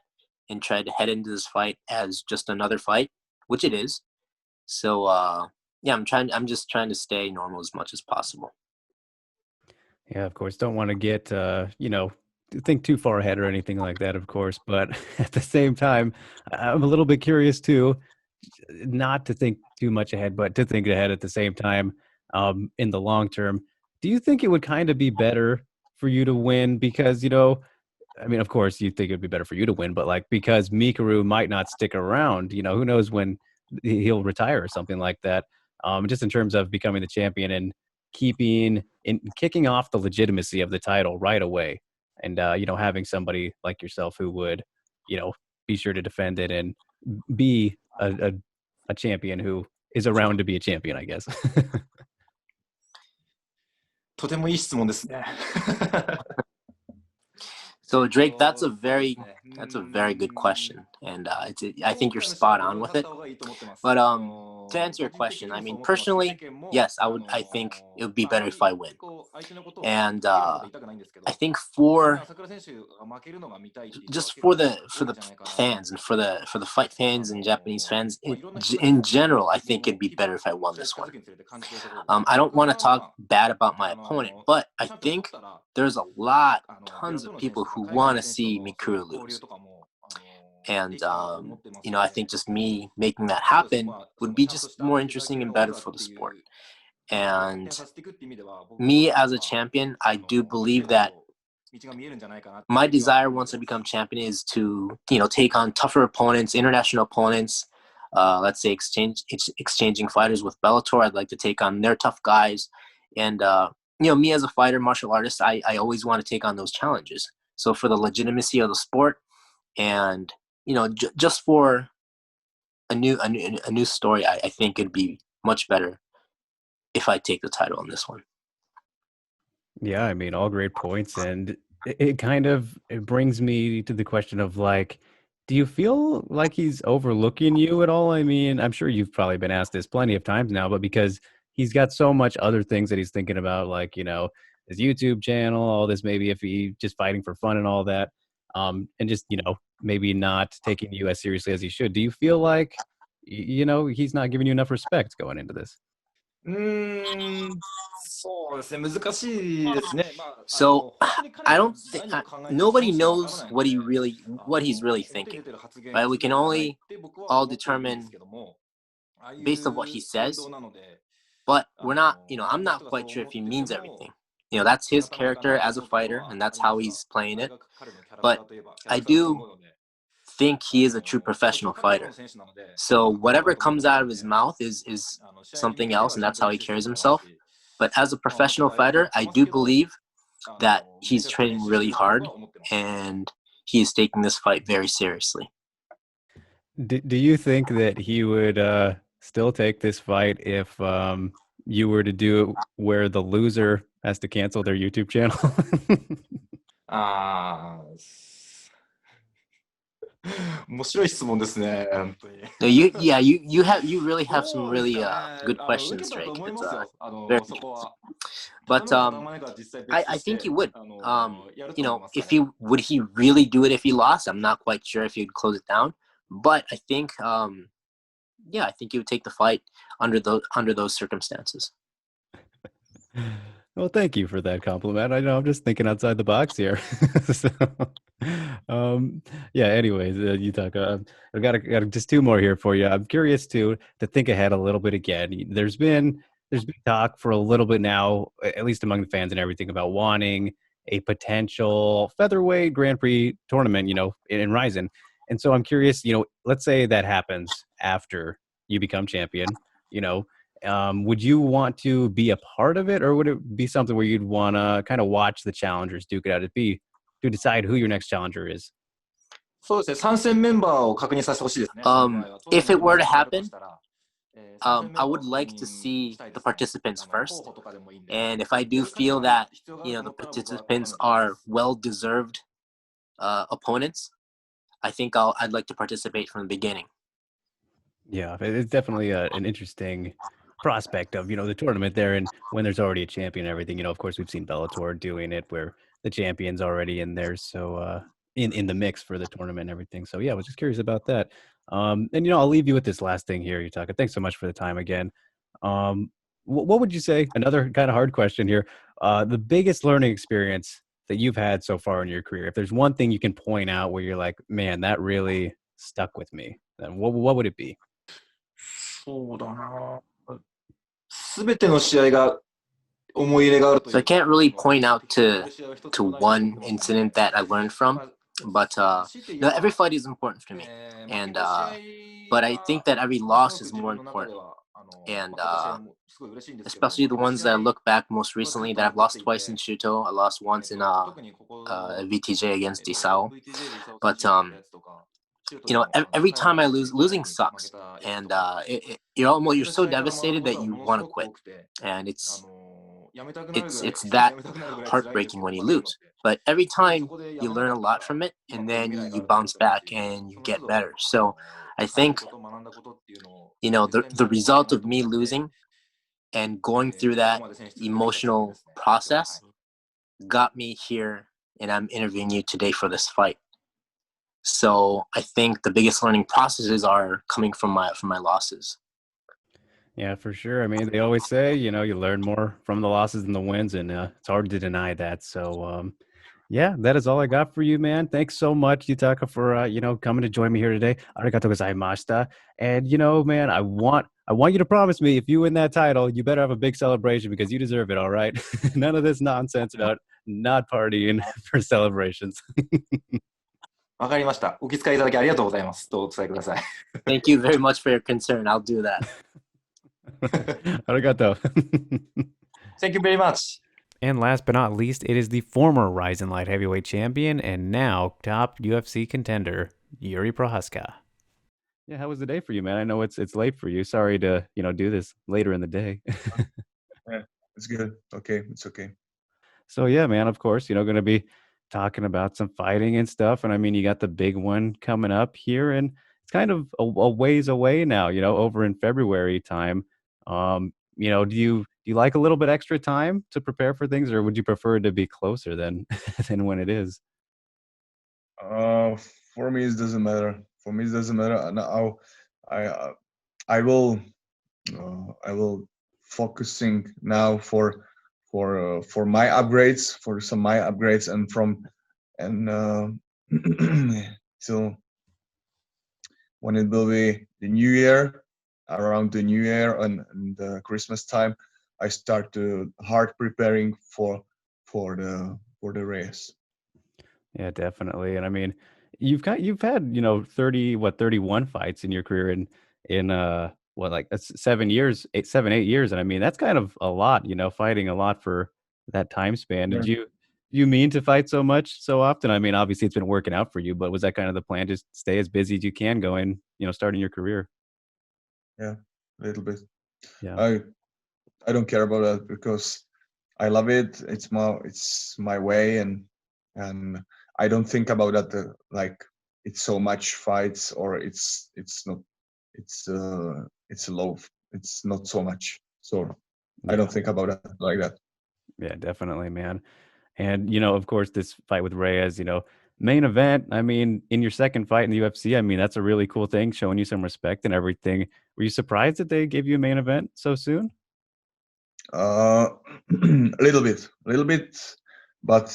and try to head into this fight as just another fight, which it is. So yeah, I'm just trying to stay normal as much as possible. Yeah, of course. Don't want to get, think too far ahead or anything like that, of course. But at the same time, I'm a little bit curious too, not to think too much ahead, but to think ahead at the same time, in the long term. Do you think it would kind of be better for you to win? Because, I mean, of course, you think it'd be better for you to win, but like because Mikuru might not stick around, who knows when he'll retire or something like that. Just in terms of becoming the champion and kicking off the legitimacy of the title right away, and having somebody like yourself who would, be sure to defend it and be a champion who is around to be a champion, I guess. とてもいい質問ですね。So Drake, that's a very good question, and I think you're spot on with it. But to answer your question, I mean, personally, yes, I think it would be better if I win. And I think for the fans and for the fight fans and Japanese fans in general, I think it'd be better if I won this one. I don't want to talk bad about my opponent, but I think there's tons of people who want to see Mikuru lose. And I think just me making that happen would be just more interesting and better for the sport. And me as a champion, I do believe that my desire once I become champion is to, take on tougher opponents, international opponents. Let's say exchanging fighters with Bellator. I'd like to take on their tough guys. And, me as a fighter, martial artist, I always want to take on those challenges. So for the legitimacy of the sport and, just for a new story, I think it'd be much better if I take the title on this one. Yeah, I mean, all great points, and it brings me to the question of like, do you feel like he's overlooking you at all? I mean, I'm sure you've probably been asked this plenty of times now, but because he's got so much other things that he's thinking about, like, his YouTube channel, all this, maybe if he just fighting for fun and all that, and just, maybe not taking you as seriously as he should. Do you feel like, he's not giving you enough respect going into this? So I don't think nobody knows what he's really thinking, right? We can only all determine based on what he says, but we're not, I'm not quite sure if he means everything. That's his character as a fighter, and that's how he's playing it. But I do think he is a true professional fighter. So whatever comes out of his mouth is something else, and that's how he carries himself. But as a professional fighter, I do believe that he's training really hard, and he is taking this fight very seriously. Do you think that he would still take this fight if you were to do it where the loser has to cancel their YouTube channel? So you really have some really good questions, Drake. It's very interesting. But I think he would. Would he really do it if he lost? I'm not quite sure if he'd close it down. But I think I think he would take the fight under those circumstances. Well, thank you for that compliment. I know I'm just thinking outside the box here. So, anyways, Yutaka, I've got just two more here for you. I'm curious to think ahead a little bit again. There's been talk for a little bit now, at least among the fans and everything, about wanting a potential featherweight Grand Prix tournament, in RIZIN. And so I'm curious, let's say that happens after you become champion, would you want to be a part of it, or would it be something where you'd want to kind of watch the challengers duke it out to decide who your next challenger is? If it were to happen, I would like to see the participants first. And if I do feel that, the participants are well-deserved opponents, I think I'd like to participate from the beginning. Yeah, it's definitely an interesting prospect of, the tournament there. And when there's already a champion and everything, of course, we've seen Bellator doing it where the champion's already in there. So in the mix for the tournament and everything. So, yeah, I was just curious about that. And, I'll leave you with this last thing here, Yutaka. Thanks so much for the time again. What would you say? Another kind of hard question here. The biggest learning experience that you've had so far in your career, if there's one thing you can point out where you're like, man, that really stuck with me, then what would it be? So I can't really point out to one incident that I learned from, but every fight is important to me, and but I think that every loss is more important, and especially the ones that I look back most recently that I've lost twice in Shuto. I lost once in VTJ against Disao, but every time I lose, losing sucks, and you're so devastated that you want to quit, and it's that heartbreaking when you lose. But every time you learn a lot from it, and then you bounce back and you get better. So I think, the result of me losing and going through that emotional process got me here, and I'm interviewing you today for this fight. So I think the biggest learning processes are coming from my losses. Yeah, for sure. I mean, they always say, you learn more from the losses than the wins, and it's hard to deny that. So, yeah, that is all I got for you, man. Thanks so much, Yutaka, for coming to join me here today. Arigatou gozaimashita. And man, I want you to promise me if you win that title, you better have a big celebration because you deserve it. All right, none of this nonsense about not partying for celebrations. わかりました。お気遣いいただきありがとうございます。とお伝えください。Thank you very much for your concern. I'll do that. Arigato. Thank you very much. And last but not least, it is the former RIZIN light heavyweight champion and now top UFC contender, Jiri Prochazka. Yeah, how was the day for you, man? I know it's late for you. Sorry to do this later in the day. Yeah, it's good. Okay, it's okay. So yeah, man, of course, going to be talking about some fighting and stuff. And I mean, you got the big one coming up here, and it's kind of a ways away now, over in February time. Do you like a little bit extra time to prepare for things, or would you prefer it to be closer than than when it is? For me, it doesn't matter. For me, it doesn't matter. And I will focusing now for my upgrades, for some my upgrades, till when it will be the new year, around the new year and Christmas time, I start to hard preparing for the race. Yeah, definitely. And I mean, you've had 31 fights in your career in like that's 7 years, 8 years, and I mean that's kind of a lot, fighting a lot for that time span. Did you mean to fight so much so often? I mean, obviously it's been working out for you, but was that kind of the plan? Just stay as busy as you can going, starting your career. Yeah, a little bit. Yeah. I don't care about that because I love it. It's my way, and I don't think about that like it's so much fights or it's not it's low. It's not so much. So I don't think about it like that. Yeah, definitely, man. And of course, this fight with Reyes, main event. I mean, in your second fight in the UFC, I mean, that's a really cool thing, showing you some respect and everything. Were you surprised that they gave you a main event so soon? A little bit, but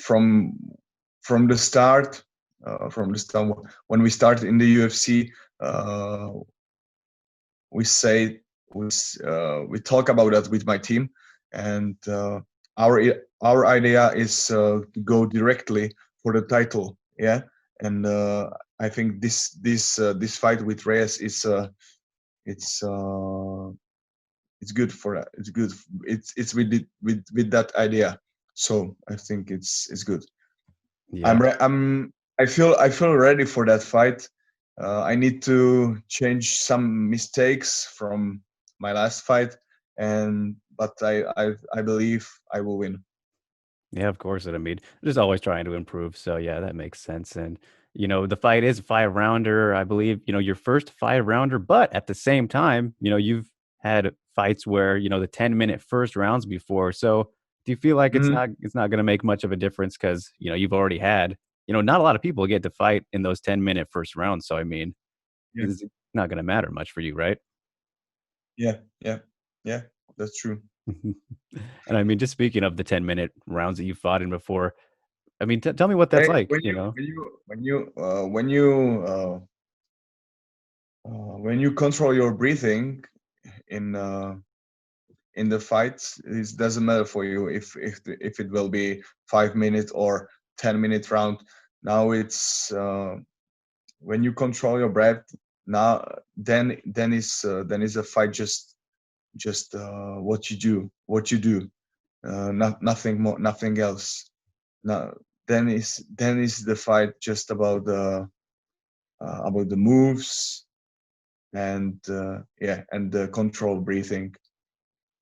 from the start, when we started in the UFC, we talk about that with my team, and our idea is to go directly for the title. Yeah, and I think this fight with Reyes is it's good for that. It's good. It's with that idea. So I think it's good. Yeah. I feel ready for that fight. I need to change some mistakes from my last fight, but I believe I will win. Yeah, of course. I mean, just always trying to improve. So yeah, that makes sense. And the fight is a 5-rounder, I believe. Your first 5-rounder, but at the same time, you've had fights where the 10-minute first rounds before. So do you feel like it's not going to make much of a difference because you've already had not a lot of people get to fight in those 10-minute first rounds. So I mean, it's not going to matter much for you, right? Yeah, that's true. And I mean, just speaking of the 10-minute rounds that you fought in before, I mean, tell me what that's like. When you control your breathing in the fights, it doesn't matter for you if it will be 5-minute or 10-minute round. Now it's when you control your breath. Now then is a fight just what you do, nothing more, nothing else. Now then is the fight just about the moves and and the control breathing.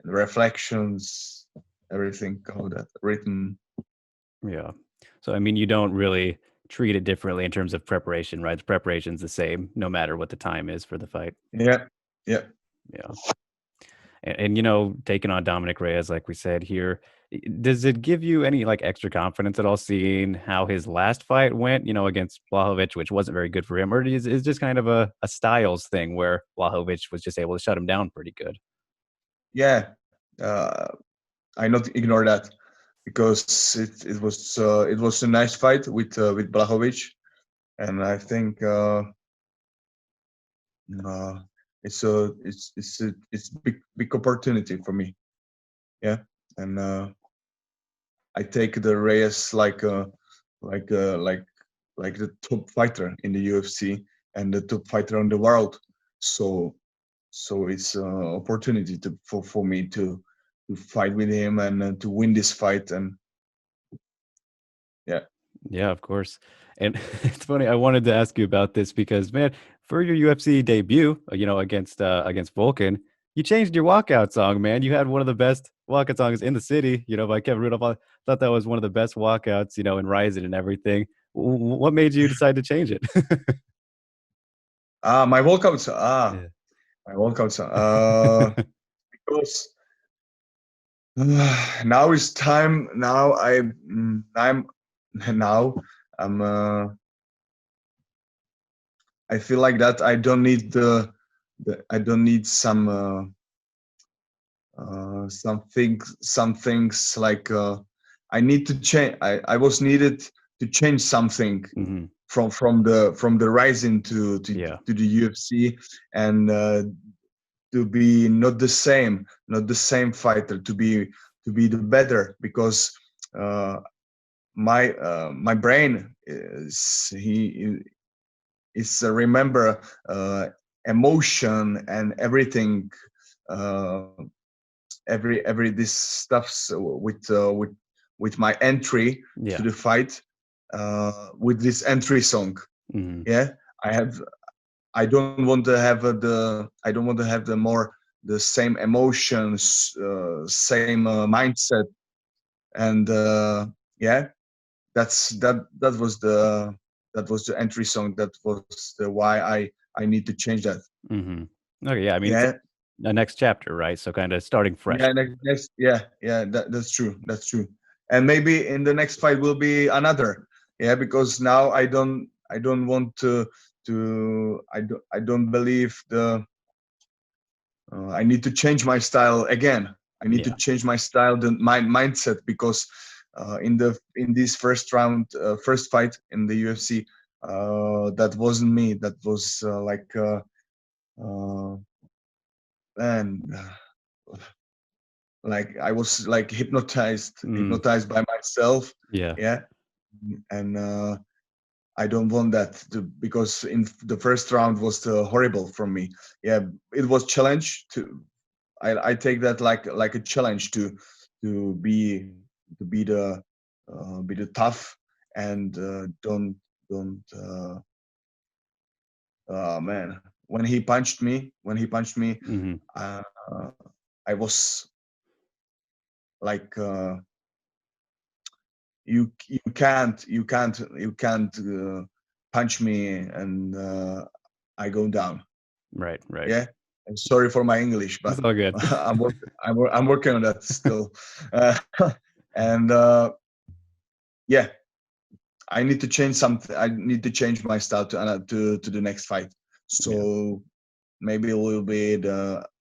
reflections, everything, all that written. Yeah. So I mean, you don't really treat it differently in terms of preparation, right? The preparation's the same no matter what the time is for the fight. Yeah, yeah. Yeah. And you know, taking on Dominic Reyes, like we said here, does it give you any like extra confidence at all seeing how his last fight went, you know, against Blachowicz, which wasn't very good for him? Or is just kind of a styles thing where Blachowicz was just able to shut him down pretty good? Yeah, I not ignore that because it was a nice fight with Blachowicz, and I think it's a big opportunity for me. Yeah, and I take the Reyes like like the top fighter in the UFC and the top fighter in the world. So it's an opportunity for me to fight with him and to win this fight. And yeah. Yeah, of course. And it's funny, I wanted to ask you about this because, man, for your UFC debut, you know, against Vulcan, you changed your walkout song, man. You had one of the best walkout songs in the city, you know, by Kevin Rudolph. I thought that was one of the best walkouts, you know, in Ryzen and everything. What made you decide to change it? My walkouts. Yeah. My walkouts. Because now it's time. Now I feel like that I don't need I don't need some things like I need to change. I was needed to change something Mhm. from the Ryzen to Yeah. to the UFC, and to be not the same fighter, to be the better, because my brain is remember emotion and everything, every this stuffs with my entry Yeah. to the fight, with this entry song. Mhm. Yeah, I don't want to have the more the same emotions, same mindset, and yeah, that was the entry song. That was the why I need to change that. Mhm. Okay, yeah, I mean, it's Yeah, the next chapter, right? So kinda starting fresh. yeah, yeah. That's true. That's true. And maybe in the next fight will be another. Yeah, because now I don't want I don't believe the. I need to change my style again. I need to Yeah. change my style, my mindset, because in this first round, first fight in the UFC, that wasn't me. That was man, like I was like hypnotized by myself. Yeah. Yeah, and I don't want that because in the first round was horrible from me. Yeah, it was challenge to. I take that like a challenge to be be the tough, and don't man, when he punched me Mhm. uh, I was like you can't punch me and I go down. Right, right. Yeah, I'm sorry for my English, It's but all good. I'm working on that still. And yeah, I need to change something. I need to change my style to the next fight. So maybe it will be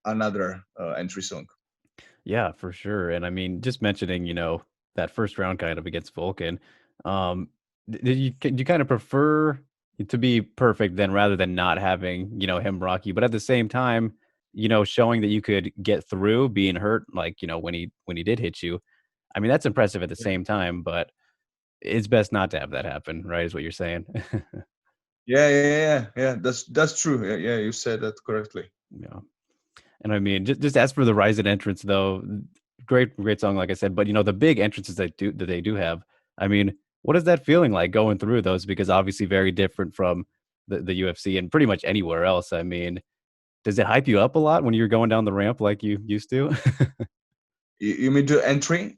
another entry song. Yeah, for sure. And I mean, just mentioning, you know, that first round kind of against Vulcan, um, do you kind of prefer it to be perfect then rather than not having, you know, him rock you, but at the same time, you know, showing that you could get through being hurt, like, you know, when he did hit you. I mean, that's impressive at the same time, but it's best not to have that happen, right? Is what you're saying. Yeah. That's true. Yeah, you said that correctly. Yeah. And I mean, just as for the Ryzen entrance, though, great song, like I said. But you know, the big entrances that they do have. I mean, what is that feeling like going through those? Because obviously, very different from the UFC and pretty much anywhere else. I mean, does it hype you up a lot when you're going down the ramp like you used to? You mean the entry?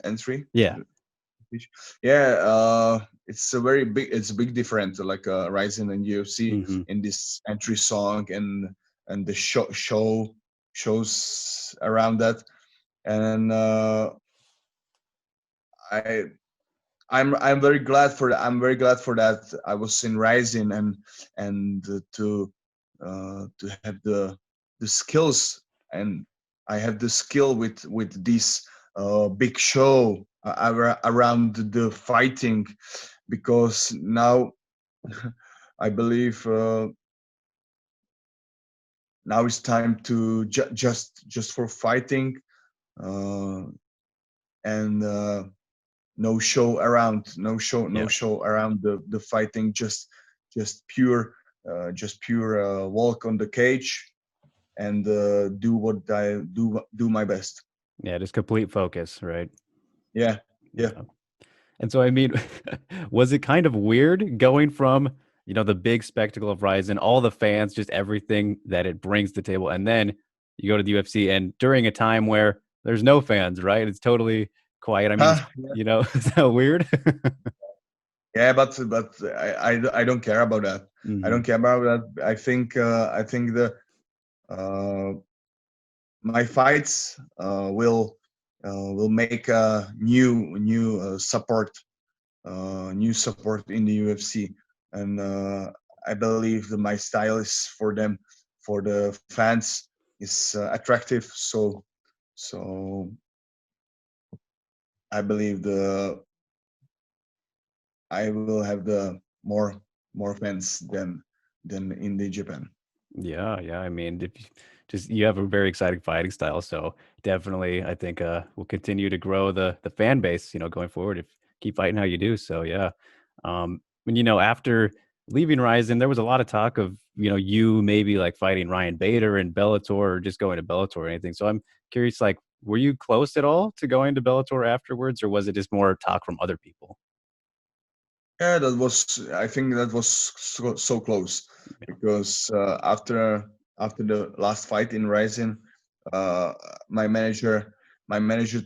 Yeah. Yeah, it's a big difference, like RIZIN and UFC Hmm. in this entry song and the shows around that. And I'm very glad for that. I'm very glad for that. I was in RIZIN and to have the skills, and I have the skill with this big show around the fighting, because now I believe now it's time to just for fighting, and no show around, no show around the fighting, just pure walk on the cage and do what I do my best. Yeah, just complete focus, right? Yeah. And so, I mean, was it kind of weird going from, the big spectacle of RIZIN, all the fans, just everything that it brings to the table, and then you go to the UFC and during a time where there's no fans, right? It's totally quiet. I mean, is that weird? Yeah, but I don't care about that. I don't Mhm. care about that. I think the my fights will make a new support in the UFC, and I believe that my style is for them, for the fans, is attractive. So I believe I will have the more fans than in the Japan. Yeah, yeah. I mean, if you have a very exciting fighting style, so definitely, I think we'll continue to grow the fan base, going forward if keep fighting how you do. So yeah, when after leaving RIZIN, there was a lot of talk of you maybe like fighting Ryan Bader in Bellator or just going to Bellator or anything. So I'm curious, like, were you close at all to going to Bellator afterwards, or was it just more talk from other people? Yeah, I think that was so close, because after the last fight in RIZIN, uh, my manager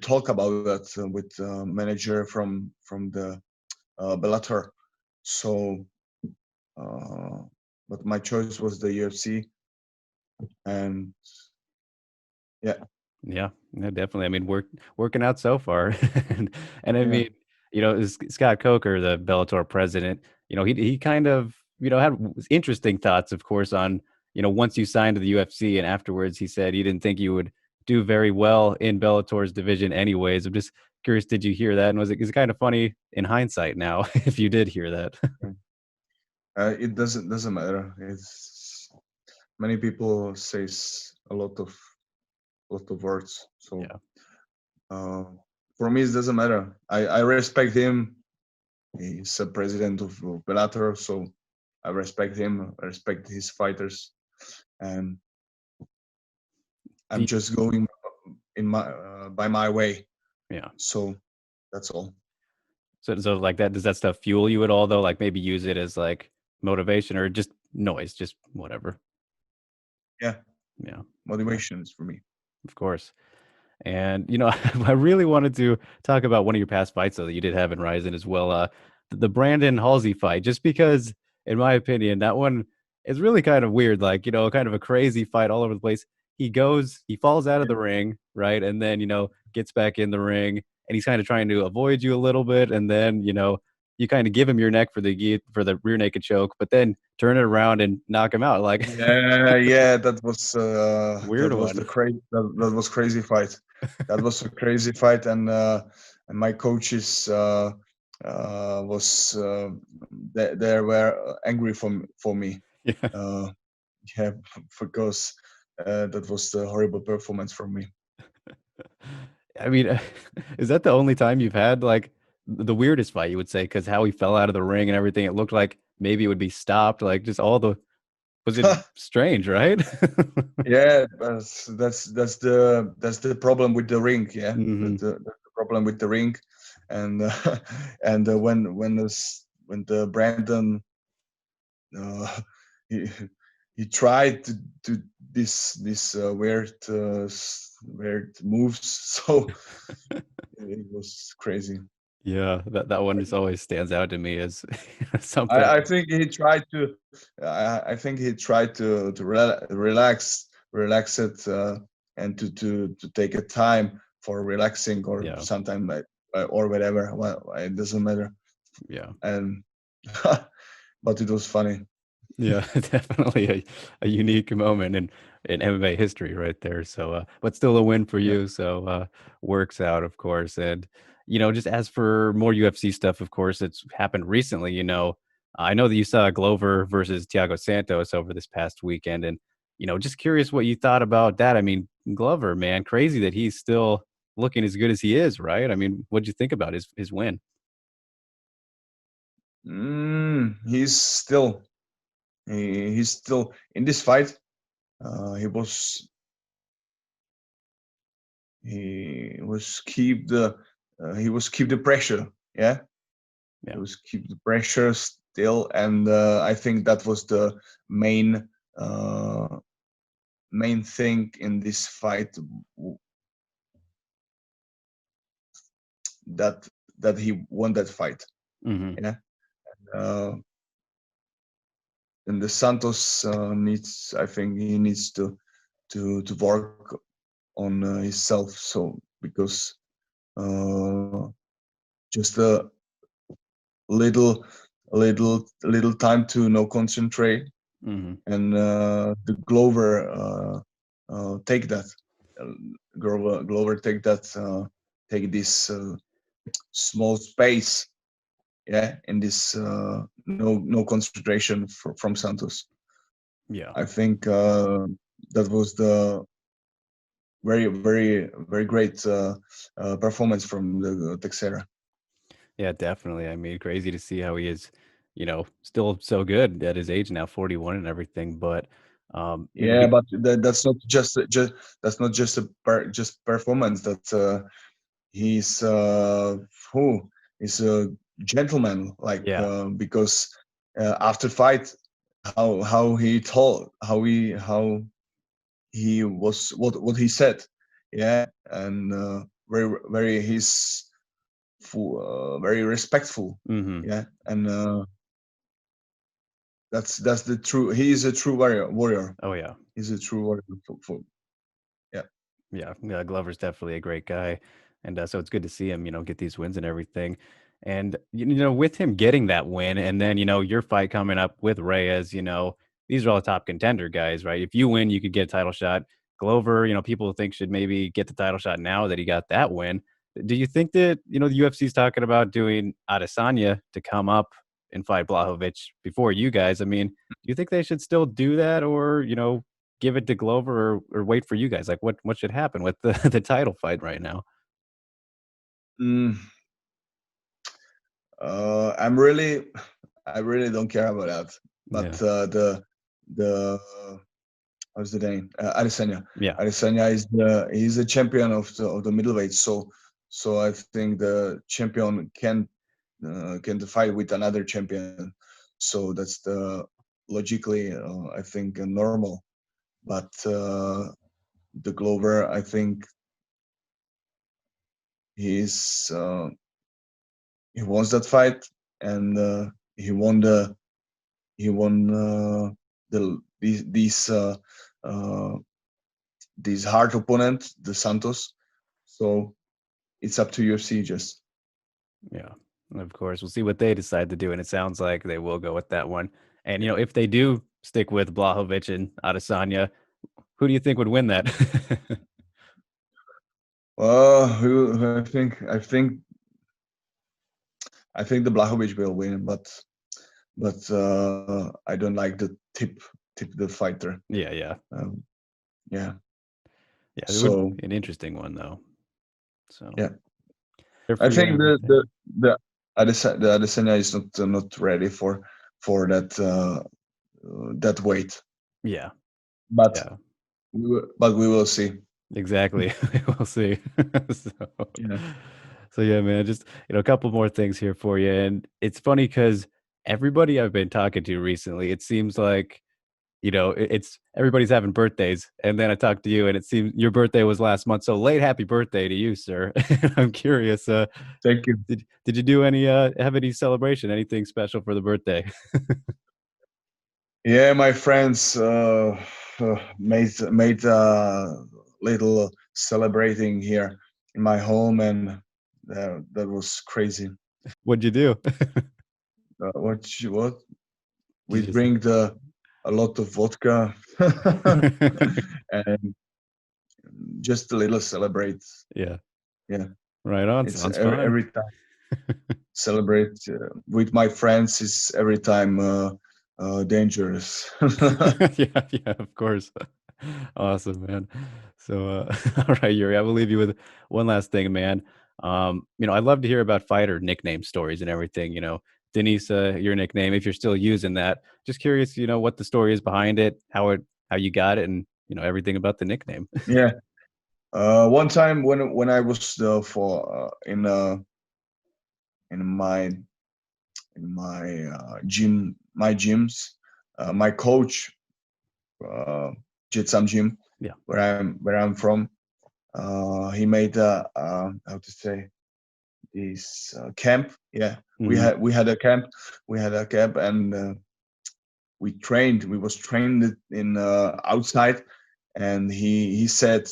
talked about that with manager from the Bellator. So, uh, but my choice was the UFC, and yeah. Yeah, no, definitely. I mean, working out so far, and I Yeah. mean, Scott Coker, the Bellator president. He kind of had interesting thoughts, of course, on once you signed to the UFC, and afterwards he said he didn't think you would do very well in Bellator's division, anyways. I'm just curious, did you hear that? And is it kind of funny in hindsight now if you did hear that? It doesn't matter. It's many people says a lot of words. So Yeah. for me, it doesn't matter. I respect him. He's a president of Bellator, so I respect him. I respect his fighters, and Do I'm you- just going in my by my way. yeah. So that's all. So like that, does that stuff fuel you at all though? Like maybe use it as like motivation or just noise, just whatever. Yeah, Yeah, motivation is for me. of course. And I really wanted to talk about one of your past fights though that you did have in RIZIN as well. The Brandon Halsey fight, just because, in my opinion, that one is really kind of weird. Like kind of a crazy fight all over the place. He falls out of the ring, right, and then gets back in the ring, and he's kind of trying to avoid you a little bit, and then you kind of give him your neck for the rear naked choke, but then turn it around and knock him out. Like Yeah, that weird was the one. crazy that was crazy fight. That was a crazy fight, and my coaches was they were angry for me. Yeah. Yeah, because that was the horrible performance from me. I mean, is that the only time you've had like the weirdest fight you would say? Because how he fell out of the ring and everything, it looked like maybe it would be stopped. Like just all the was it strange, right? Yeah, that's the problem with the ring. Yeah, Hmm. that's the problem with the ring, and and when the Brandon uh, he he tried to do this weird moves, so it was crazy. Yeah, that one just always stands out to me as something. I think he tried to. I think he tried to relax it, and to take a time for relaxing, or Yeah. sometime like, or whatever. Well, it doesn't matter. Yeah. And but it was funny. Yeah, definitely a unique moment in MMA history right there. So, but still a win for Yeah. you. So, works out, of course. And, just as for more UFC stuff, of course, it's happened recently. I know that you saw Glover versus Thiago Santos over this past weekend. And, just curious what you thought about that. I mean, Glover, man, crazy that he's still looking as good as he is, right? I mean, what'd you think about his win? He's still in this fight. He was keep the pressure. Yeah. Yeah. He was keep the pressure still, and I think that was the main thing in this fight, that he won that fight. Mm-hmm. Yeah. And the Santos needs, I think he needs to work on himself. So because just a little time to no concentrate, Mm-hmm. and the Glover take that. Glover take that. Take this small space, yeah, in this no concentration from Santos. Yeah. I think that was the very great performance from the Texera. Yeah, definitely. I mean, crazy to see how he is, still so good at his age now, 41 and everything. But, Yeah, but that's not just that's not just just performance. That he's he's a gentleman, like yeah, because after fight, how he told, how he was, what he said, yeah, and very he's very respectful, hmm yeah, and that's the true. He is a true warrior. oh yeah, He's a true warrior. Yeah. yeah. Glover's definitely a great guy, and so it's good to see him, get these wins and everything. And with him getting that win, and then your fight coming up with Reyes, these are all top contender guys, right? If you win, you could get a title shot. Glover, people think should maybe get the title shot now that he got that win. Do you think that the UFC's talking about doing Adesanya to come up and fight Blachowicz before you guys? I mean, do you think they should still do that, or give it to Glover, or wait for you guys? Like, what should happen with the the title fight right now? Mm, I really don't care about that. But Yeah. the what's the name? Adesanya. Yeah. Adesanya he's the champion of the middleweight. So I think the champion can fight with another champion. So that's the logically I think normal. But the Glover, I think he's he wants that fight, and he won these hard opponent, the Santos. So it's up to UFC just. Yeah. Of course, we'll see what they decide to do, and it sounds like they will go with that one. And if they do stick with Blachowicz and Adesanya, who do you think would win that? I think the Blachowicz will win, but I don't like the tip the fighter. Yeah. Yeah. Yeah, it would So be an interesting one though. So yeah, there for I you and think everything. the Adesanya is not ready for that that weight, Yeah. but Yeah. we will see. Exactly. We'll see. So, Yeah. so yeah, man, just a couple more things here for you. And it's funny because everybody I've been talking to recently, it seems like it's everybody's having birthdays, and then I talked to you, and it seems your birthday was last month. So late happy birthday to you, sir. I'm curious. Thank you. Did you do have any celebration, anything special for the birthday? Yeah, my friends made little celebrating here in my home, and that was crazy. What'd you do? What? We just- drink a lot of vodka and just a little celebrate. Yeah. Yeah. Right on. It's Sounds fun. every time celebrate with my friends is every time dangerous. Yeah, of course. Awesome, man. So, all right, Yuri, I will leave you with one last thing, man. I'd love to hear about fighter nickname stories and everything. Denisa, your nickname, if you're still using that. Just curious, what the story is behind it, how you got it, and everything about the nickname. Yeah. One time when I was in my gyms, my coach, Jitsam Gym, Yeah. where I'm from, he made how to say this camp. Yeah, we had a camp, and we was trained in outside, and he said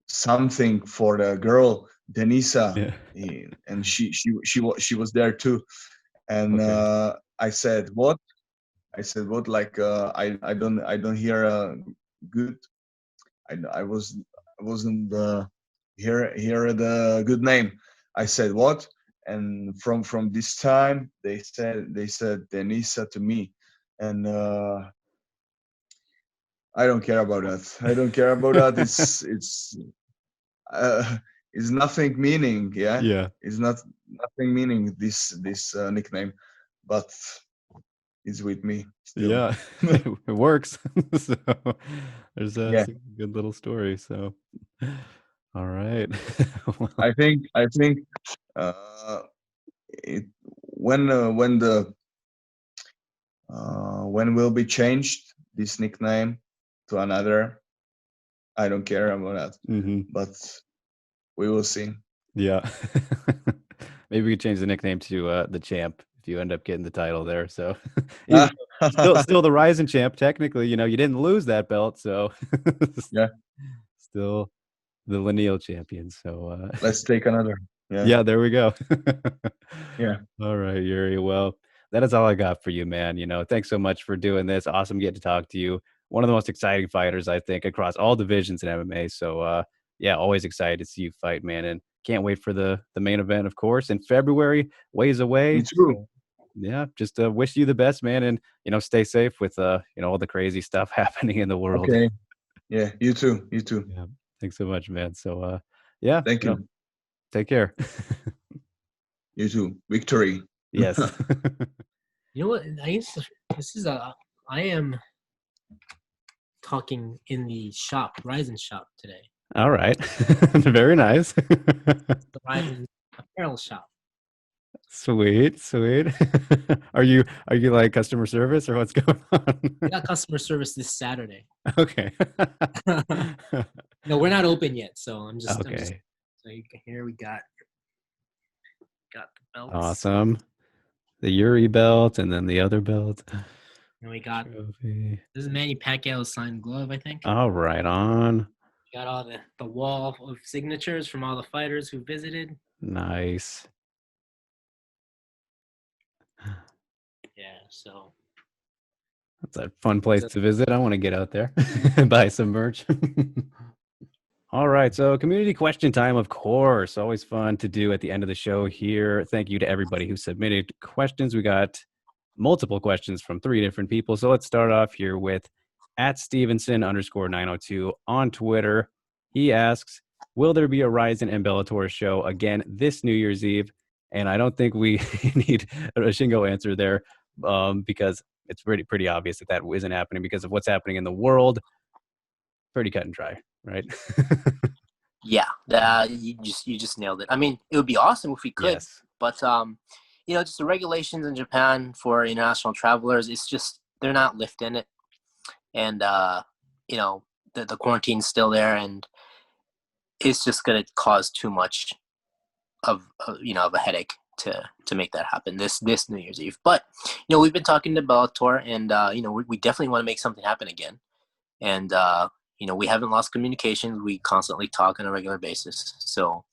something for the girl Denisa, Yeah. and she was there too, and Okay. I said what? Like I don't hear good. I wasn't hear the good name. I said what? And from this time they said Denisa to me, and I don't care about that. I don't care about that. It's nothing meaning. Yeah, Yeah. it's nothing meaning this nickname, but it's with me still. Yeah. It works. So there's Yeah. a good little story. So, all right. Well, I think it when will be changed this nickname to another. I don't care about that, mhm. but we will see. Yeah. Maybe we could change the nickname to the champ if you end up getting the title there. So even still the Ryzen champ, technically, you didn't lose that belt, so Yeah. Still the lineal champion. So Let's take another. Yeah. yeah, there we go. Yeah. All right, Yuri. Well, that is all I got for you, man. Thanks so much for doing this. Awesome getting to talk to you. One of the most exciting fighters, I think, across all divisions in MMA. So yeah, always excited to see you fight, man. And can't wait for the main event, of course, in February, ways away. Me too. So, yeah, just wish you the best, man, and stay safe with all the crazy stuff happening in the world. Okay. Yeah, you too. You too. Yeah, thanks so much, man. So yeah, Thank you. take care. You too. Victory. Yes. You know what? I am talking in the shop, Ryzen shop today. All right. Very nice. The Ryzen apparel shop. Sweet. Are you like customer service or what's going on? We got customer service this Saturday. Okay. No, we're not open yet, so I'm just Okay. so here we got the belts. Awesome. The Yuri belt and then the other belt. And we got Trophy. this is Manny Pacquiao's signed glove, I think. All right, on. Got all the wall of signatures from all the fighters who visited. Nice. Yeah, so That's a fun place to visit. I want to get out there and buy some merch. All right, so community question time, of course. Always fun to do at the end of the show here. Thank you to everybody who submitted questions. We got multiple questions from 3 different people. So let's start off here with @Stevenson_902 on Twitter. He asks, will there be a Ryzen and Bellator show again this New Year's Eve? And I don't think we need a Shingo answer there because it's pretty obvious that isn't happening because of what's happening in the world. Pretty cut and dry, right? Yeah, you just nailed it. I mean, it would be awesome if we could, Yes. but just the regulations in Japan for international travelers, it's just they're not lifting it, and you know, the quarantine's still there, and it's just going to cause too much of a headache to make that happen this New Year's Eve. But you know, we've been talking to Bellator, and you know, we definitely want to make something happen again. And you know, we haven't lost communication. We constantly talk on a regular basis. So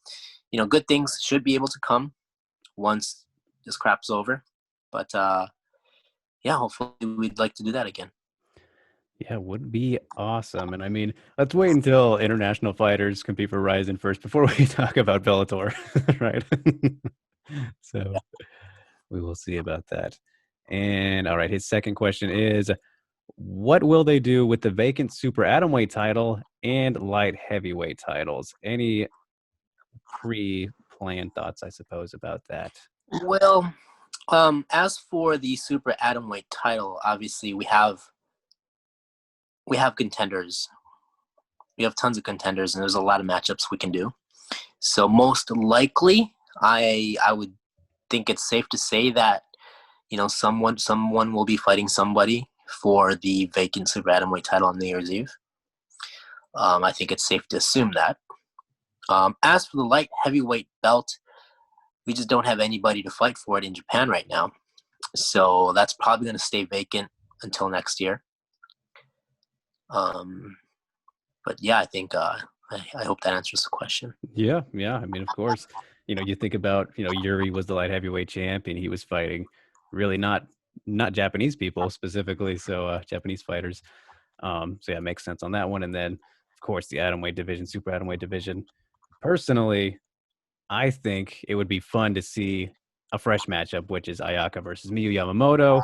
you know, good things should be able to come once this crap's over. But yeah, hopefully we'd like to do that again. Yeah, would be awesome. And I mean, let's wait until international fighters compete for Ryzen first before we talk about Bellator, right? So we will see about that. And all right, his second question is, what will they do with the vacant super atomweight title and light heavyweight titles? Any pre-planned thoughts, I suppose, about that? Well, as for the super atomweight title, obviously we have contenders. We have tons of contenders, and there's a lot of matchups we can do. So most likely, I would think it's safe to say that, you know, someone will be fighting somebody for the vacant super atomweight title on New Year's Eve. I think it's safe to assume that. As for the light heavyweight belt, we just don't have anybody to fight for it in Japan right now. So that's probably going to stay vacant until next year. But yeah, I think I hope that answers the question. Yeah. I mean, of course, you know, you think about, you know, Yuri was the light heavyweight champ, and he was fighting really not Japanese people specifically, so Japanese fighters. So yeah, it makes sense on that one. And then, of course, the atomweight division, super atomweight division. Personally, I think it would be fun to see a fresh matchup, which is Ayaka versus Miyu Yamamoto.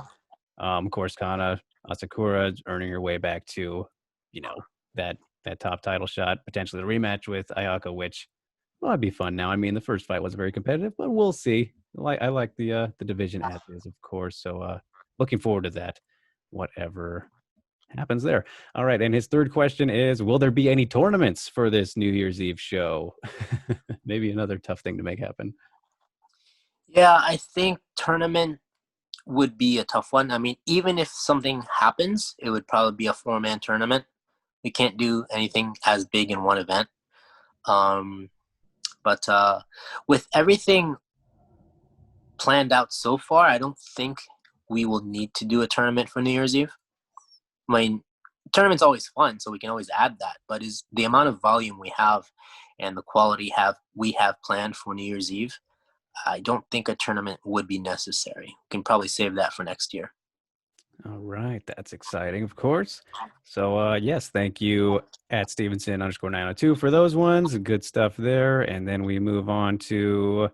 Of course, Kana Asakura earning her way back to, you know, that top title shot, potentially the rematch with Ayaka, which, well, it'd be fun now. I mean, the first fight wasn't very competitive, but we'll see. I like the division as is, of course. So looking forward to that, whatever happens there. All right, and his third question is, will there be any tournaments for this New Year's Eve show? Maybe another tough thing to make happen. Yeah, I think tournament would be a tough one. I mean, even if something happens, it would probably be a 4-man tournament. We can't do anything as big in one event. But with everything planned out so far, I don't think we will need to do a tournament for New Year's Eve. I mean, tournament's always fun, so we can always add that. But is the amount of volume we have and the quality we have planned for New Year's Eve, I don't think a tournament would be necessary. We can probably save that for next year. All right, that's exciting, of course. So yes, thank you at Stevenson_902 for those ones. Good stuff there. And then we move on to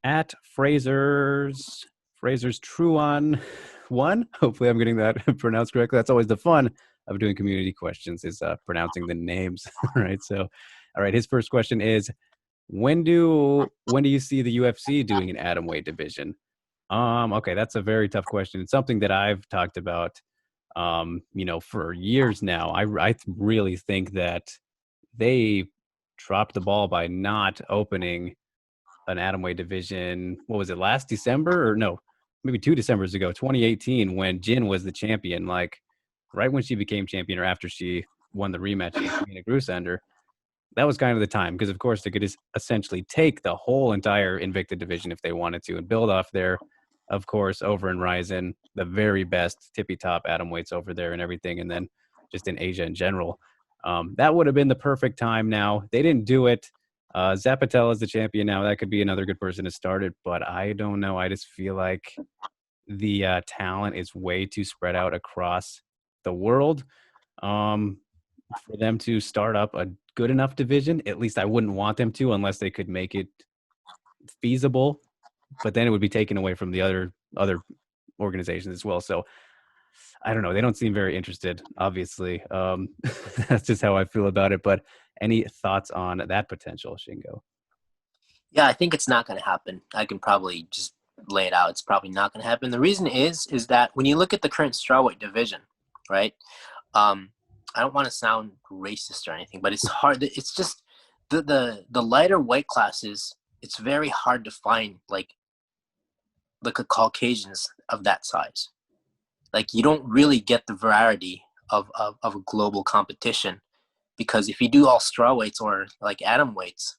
at Fraser's Truon 1. Hopefully I'm getting that pronounced correctly. That's always the fun of doing community questions, is pronouncing the names. Right. So all right, his first question is, when do you see the UFC doing an atomweight division? Okay, that's a very tough question. It's something that I've talked about, you know, for years now. I really think that they dropped the ball by not opening an atomweight division. What was it, last December? Or no, maybe 2 Decembers ago, 2018, when Jin was the champion, like right when she became champion or after she won the rematch against Mina Grusender. That was kind of the time, because of course they could just essentially take the whole entire Invicta division if they wanted to and build off there. Of course, over in Ryzen, the very best tippy top atomweights over there and everything, and then just in Asia in general. That would have been the perfect time now. They didn't do it. Zapatel is the champion now. That could be another good person to start it, but I don't know. I just feel like the talent is way too spread out across the world. For them to start up a good enough division, at least I wouldn't want them to, unless they could make it feasible. But then it would be taken away from the other organizations as well. So I don't know. They don't seem very interested, obviously. That's just how I feel about it. But any thoughts on that potential, Shingo? Yeah, I think it's not going to happen. I can probably just lay it out. It's probably not going to happen. The reason is that when you look at the current strawweight division, right? I don't want to sound racist or anything, but it's hard. It's just the lighter weight classes. It's very hard to find like the Caucasians of that size. like you don't really get the variety of a global competition, because if you do all straw weights or like atom weights,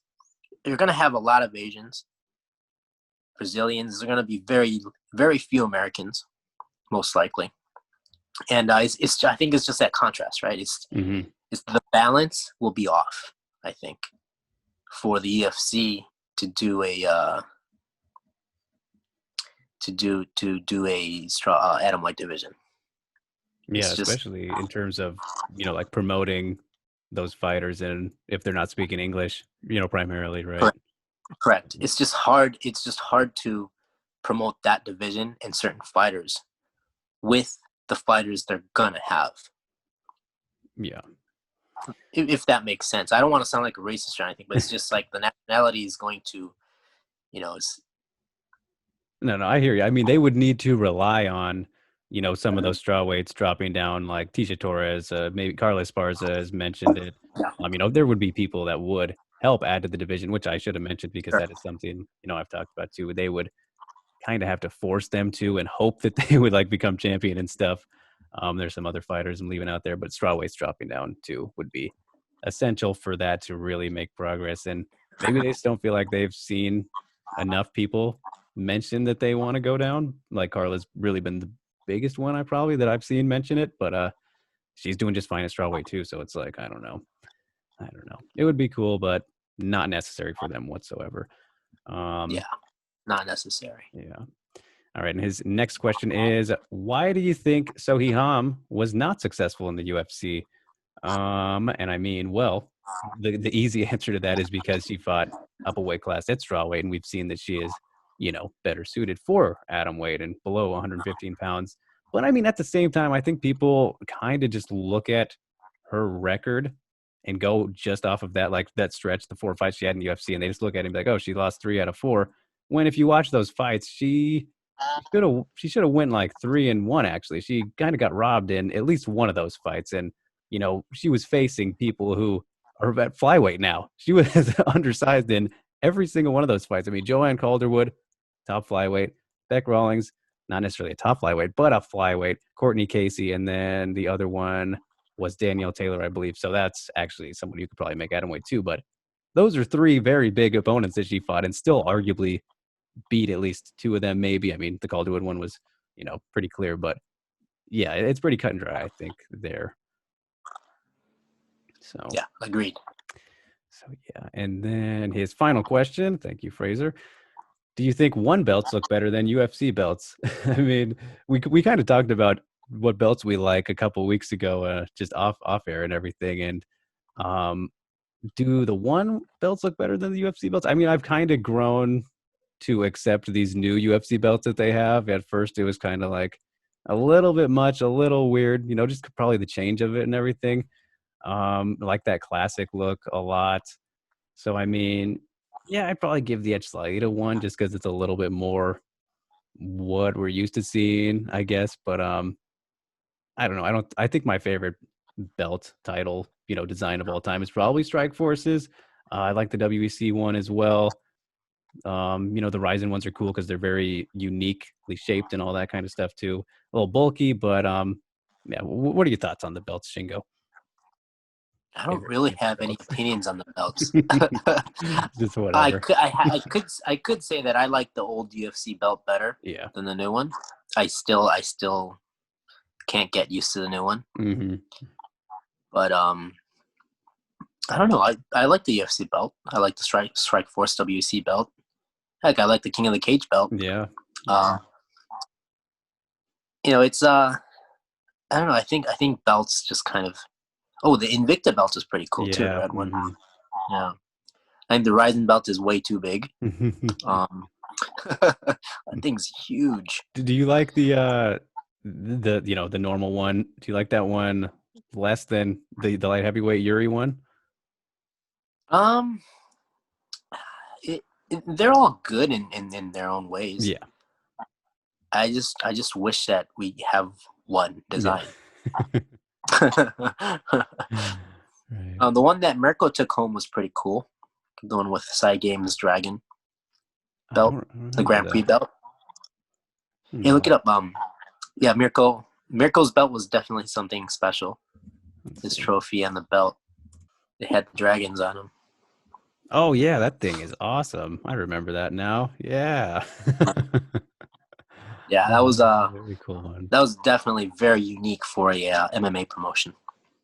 you're going to have a lot of Asians, Brazilians. There's going to be very, very few Americans, most likely. And I think it's just that contrast, right? It's the balance will be off, I think, for the UFC to do a straw atom weight division. Yeah, It's just- especially in terms of, like promoting those fighters, and if they're not speaking English, primarily, right? Correct. It's just hard. It's just hard to promote that division and certain fighters with the fighters they're gonna have. Yeah. If that makes sense. I don't want to sound like a racist or anything, but it's just like the nationality is going to, it's No, I hear you. I mean, they would need to rely on, some of those straw weights dropping down, like Tisha Torres, maybe Carla Esparza has mentioned it. There would be people that would help add to the division, which I should have mentioned because that is something, I've talked about too. They would kind of have to force them to and hope that they would like become champion and stuff. There's some other fighters I'm leaving out there, but straw weights dropping down too would be essential for that to really make progress. And maybe they just don't feel like they've seen enough people mention that they want to go down. Like Carla's really been the biggest one that I've seen mention it, but she's doing just fine at strawweight too. So it's like, I don't know. It would be cool, but not necessary for them whatsoever. Yeah, not necessary. Yeah. All right. And his next question is, why do you think Sohee Ham was not successful in the UFC? And I mean, well, the easy answer to that is because she fought up a weight class at strawweight, and we've seen that she is, better suited for atom weight and below 115 pounds. But I mean, at the same time, I think people kind of just look at her record and go just off of that, like that stretch, the 4 fights she had in the UFC, and they just look at it and be like, oh, she lost 3 out of 4. When if you watch those fights, she should have went like 3-1. Actually, she kind of got robbed in at least one of those fights, and she was facing people who are at flyweight now. She was undersized in every single one of those fights. I mean, Joanne Calderwood, top flyweight, Beck Rawlings, not necessarily a top flyweight, but a flyweight, Courtney Casey, and then the other one was Danielle Taylor, I believe. So that's actually someone you could probably make atomweight too. But those are 3 very big opponents that she fought, and still arguably beat at least 2 of them, maybe. I mean, the Calderwood one was, pretty clear, but yeah, it's pretty cut and dry, I think, there. So yeah, agreed. So yeah, and then his final question. Thank you, Fraser. Do you think one belts look better than UFC belts? I mean, we kind of talked about what belts we like a couple weeks ago, just off air and everything. And do the one belts look better than the UFC belts? I mean, I've kind of grown to accept these new UFC belts that they have. At first, it was kind of like a little bit much, a little weird, just probably the change of it and everything. Like that classic look a lot. So, I mean, yeah, I'd probably give the edge slightly to one just because it's a little bit more what we're used to seeing, I guess. But I don't know. I think my favorite belt title, design of all time is probably Strike Forces. I like the WEC one as well. The RIZIN ones are cool because they're very uniquely shaped and all that kind of stuff too. A little bulky, but yeah. What are your thoughts on the belts, Shingo? I don't really have any opinions on the belts. Just whatever. I could say that I like the old UFC belt better than the new one. I still can't get used to the new one. Mm-hmm. But I don't know. I like the UFC belt. I like the Strike Force WC belt. Heck, I like the King of the Cage belt. Yeah. It's I don't know. I think belts just kind of. Oh, the Invicta belt is pretty cool too. The red one. Mm-hmm. Yeah. I think the RIZIN belt is way too big. That thing's huge. Do you like the normal one? Do you like that one less than the light heavyweight Yuri one? They're all good in their own ways. Yeah. I just wish that we have one design. Yeah. Right. The one that Mirko took home was pretty cool. The one with Side Games Dragon belt, the Grand Prix belt. No. Hey, look it up. Yeah, Mirko Mirko's belt was definitely something special. His trophy and the belt. They had dragons on them. Oh yeah, that thing is awesome. I remember that now. Yeah. Yeah, that was very cool one. that was definitely very unique for a MMA promotion.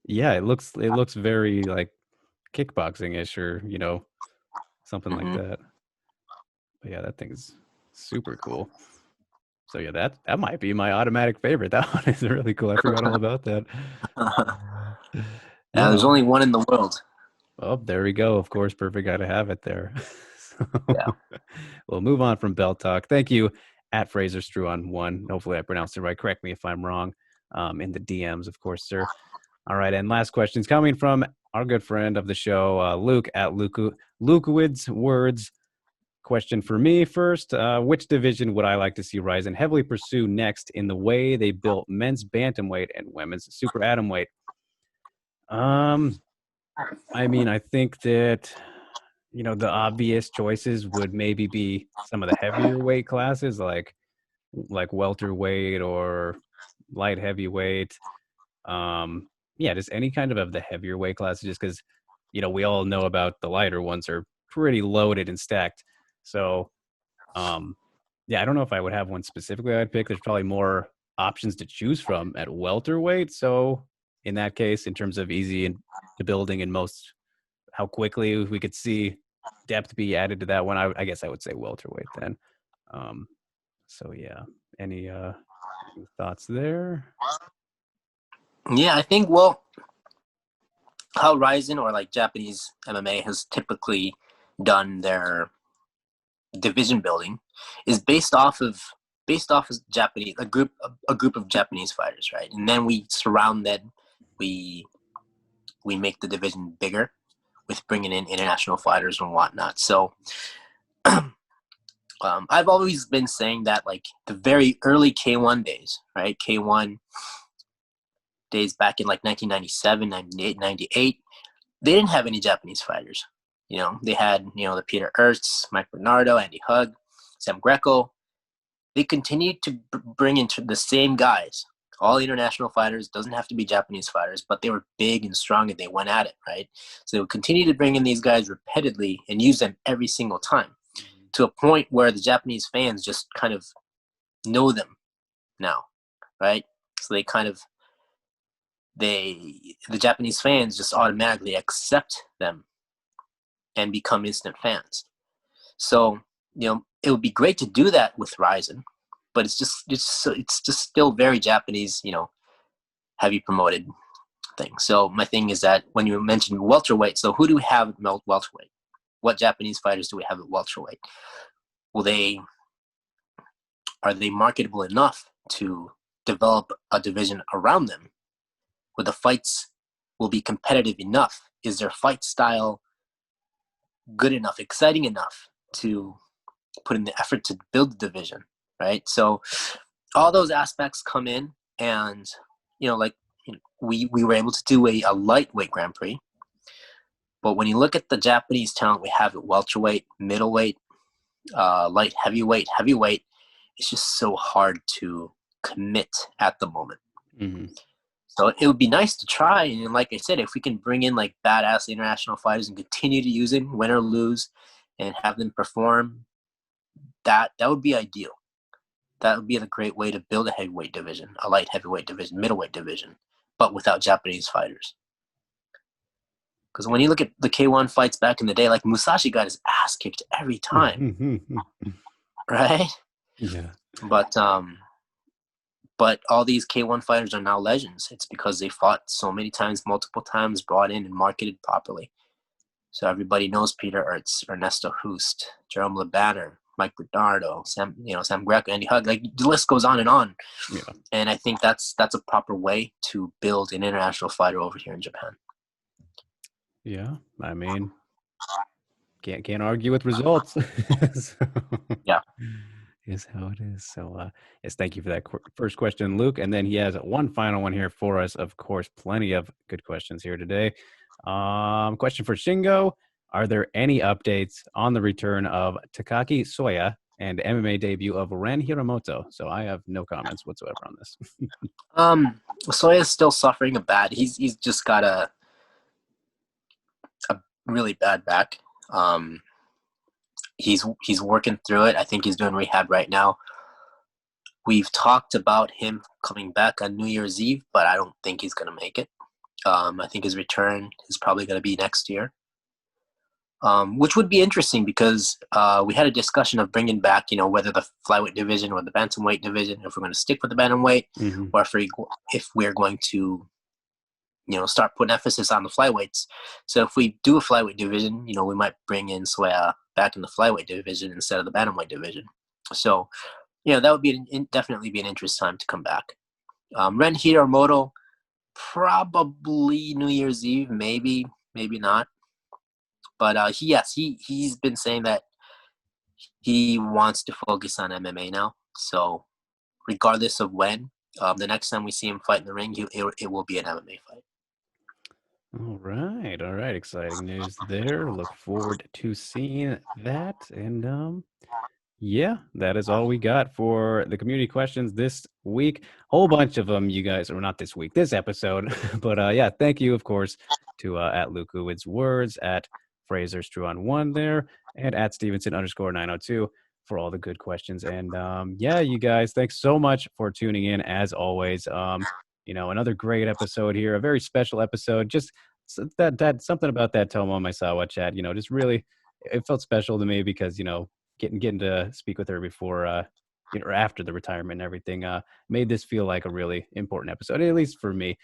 Yeah, it looks very like kickboxing-ish or, you know, something like that. But yeah, that thing's super cool. So yeah, that might be my automatic favorite. That one is really cool. I forgot all about that. Yeah, there's only one in the world. Oh, there we go. Of course, perfect guy to have it there. Yeah. We'll move on from belt talk. Thank you at Fraser Strew on 1. Hopefully I pronounced it right. Correct me if I'm wrong in the DMs, of course, sir. All right, and last question is coming from our good friend of the show, Luke at Lukewood's Words. Question for me first. Which division would I like to see RIZIN heavily pursue next in the way they built men's bantamweight and women's super atomweight? I mean, I think that, you know, the obvious choices would maybe be some of the heavier weight classes, like welterweight or light heavyweight. Yeah, just any kind of the heavier weight classes, just because, you know, we all know about the lighter ones are pretty loaded and stacked. So, yeah, I don't know if I would have one specifically I'd pick. There's probably more options to choose from at welterweight. So in that case, in terms of easy and the building and most how quickly we could see depth be added to that one, I guess I would say welterweight then. So yeah, any thoughts there? Yeah, I think, well, how RIZIN or like Japanese MMA has typically done their division building is based off of Japanese a group of Japanese fighters, right? And then we surround them. We make the division bigger with bringing in international fighters and whatnot. So I've always been saying that, like, the very early K1 days, right? K1 days back in like 1997, 98, 98, they didn't have any Japanese fighters. You know, they had, you know, the Peter Ertz, Mike Bernardo, Andy Hug, Sam Greco. They continued to bring into the same guys, all international fighters, doesn't have to be Japanese fighters, but they were big and strong and they went at it, right? So they would continue to bring in these guys repeatedly and use them every single time, to a point where the Japanese fans just kind of know them now, right? So they kind of, the Japanese fans just automatically accept them and become instant fans. So, you know, it would be great to do that with RIZIN, but it's just still very Japanese, you know, heavy promoted thing. So my thing is that when you mentioned welterweight, so who do we have at welterweight? What Japanese fighters do we have at welterweight? Well, are they marketable enough to develop a division around them, where the fights will be competitive enough? Is their fight style good enough, exciting enough to put in the effort to build the division, right? So all those aspects come in, and, you know, like, you know, we were able to do a lightweight Grand Prix, but when you look at the Japanese talent we have at welterweight, middleweight, light heavyweight, it's just so hard to commit at the moment. Mm-hmm. So it would be nice to try, and like I said, if we can bring in like badass international fighters and continue to use them, win or lose, and have them perform, that would be ideal. That would be a great way to build a heavyweight division, a light heavyweight division, middleweight division, but without Japanese fighters. Because when you look at the K1 fights back in the day, like, Musashi got his ass kicked every time, right? Yeah. But all these K1 fighters are now legends. It's because they fought so many times, multiple times, brought in and marketed properly. So everybody knows Peter Ertz, Ernesto Hoost, Jerome LeBanner, Mike Bernardo, Sam Greco, Andy Hug. Like, the list goes on and on. Yeah. And I think that's a proper way to build an international fighter over here in Japan. Yeah, I mean, can't argue with results. So, yeah, is how it is. So, yes, thank you for that first question, Luke. And then he has one final one here for us. Of course, plenty of good questions here today. Question for Shingo: are there any updates on the return of Takaki Soya and MMA debut of Ren Hiramoto. So I have no comments whatsoever on this. Soya's still suffering a bad. He's just got a really bad back. He's working through it. I think he's doing rehab right now. We've talked about him coming back on New Year's Eve, but I don't think he's going to make it. I think his return is probably going to be next year, which would be interesting because we had a discussion of bringing back, whether the flyweight division or the bantamweight division, if we're going to stick with the bantamweight, or if we're going to, start putting emphasis on the flyweights. So if we do a flyweight division, we might bring in Soya back in the flyweight division instead of the bantamweight division. So, that would be definitely be an interesting time to come back. Ren Hiramoto, probably New Year's Eve, maybe not. But he's been saying that he wants to focus on MMA now. So regardless of when, the next time we see him fight in the ring, it will be an MMA fight. All right. Exciting news there. Look forward to seeing that. And yeah, that is all we got for the community questions this week. Whole bunch of them, you guys, or not this week, this episode. But yeah, thank you, of course, to at Lukuwid's Words, at Fraser Struan1 there, and at Stevenson_902 for all the good questions. And yeah, you guys, thanks so much for tuning in as always. Another great episode here, a very special episode. Just that something about that Tomo Maesawa chat, just really, it felt special to me because, getting to speak with her before or after the retirement and everything made this feel like a really important episode, at least for me,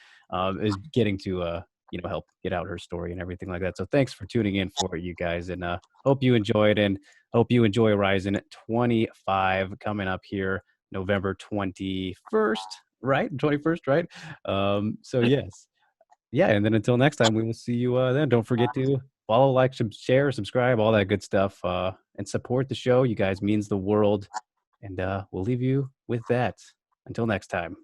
is getting to help get out her story and everything like that. So thanks for tuning in for you guys, and hope you enjoyed, and hope you enjoy Rizin 25 coming up here November 21st, right? 21st, right? So yes. Yeah, and then until next time, we will see you then. Don't forget to follow, like, share, subscribe, all that good stuff, and support the show. You guys means the world. And we'll leave you with that. Until next time.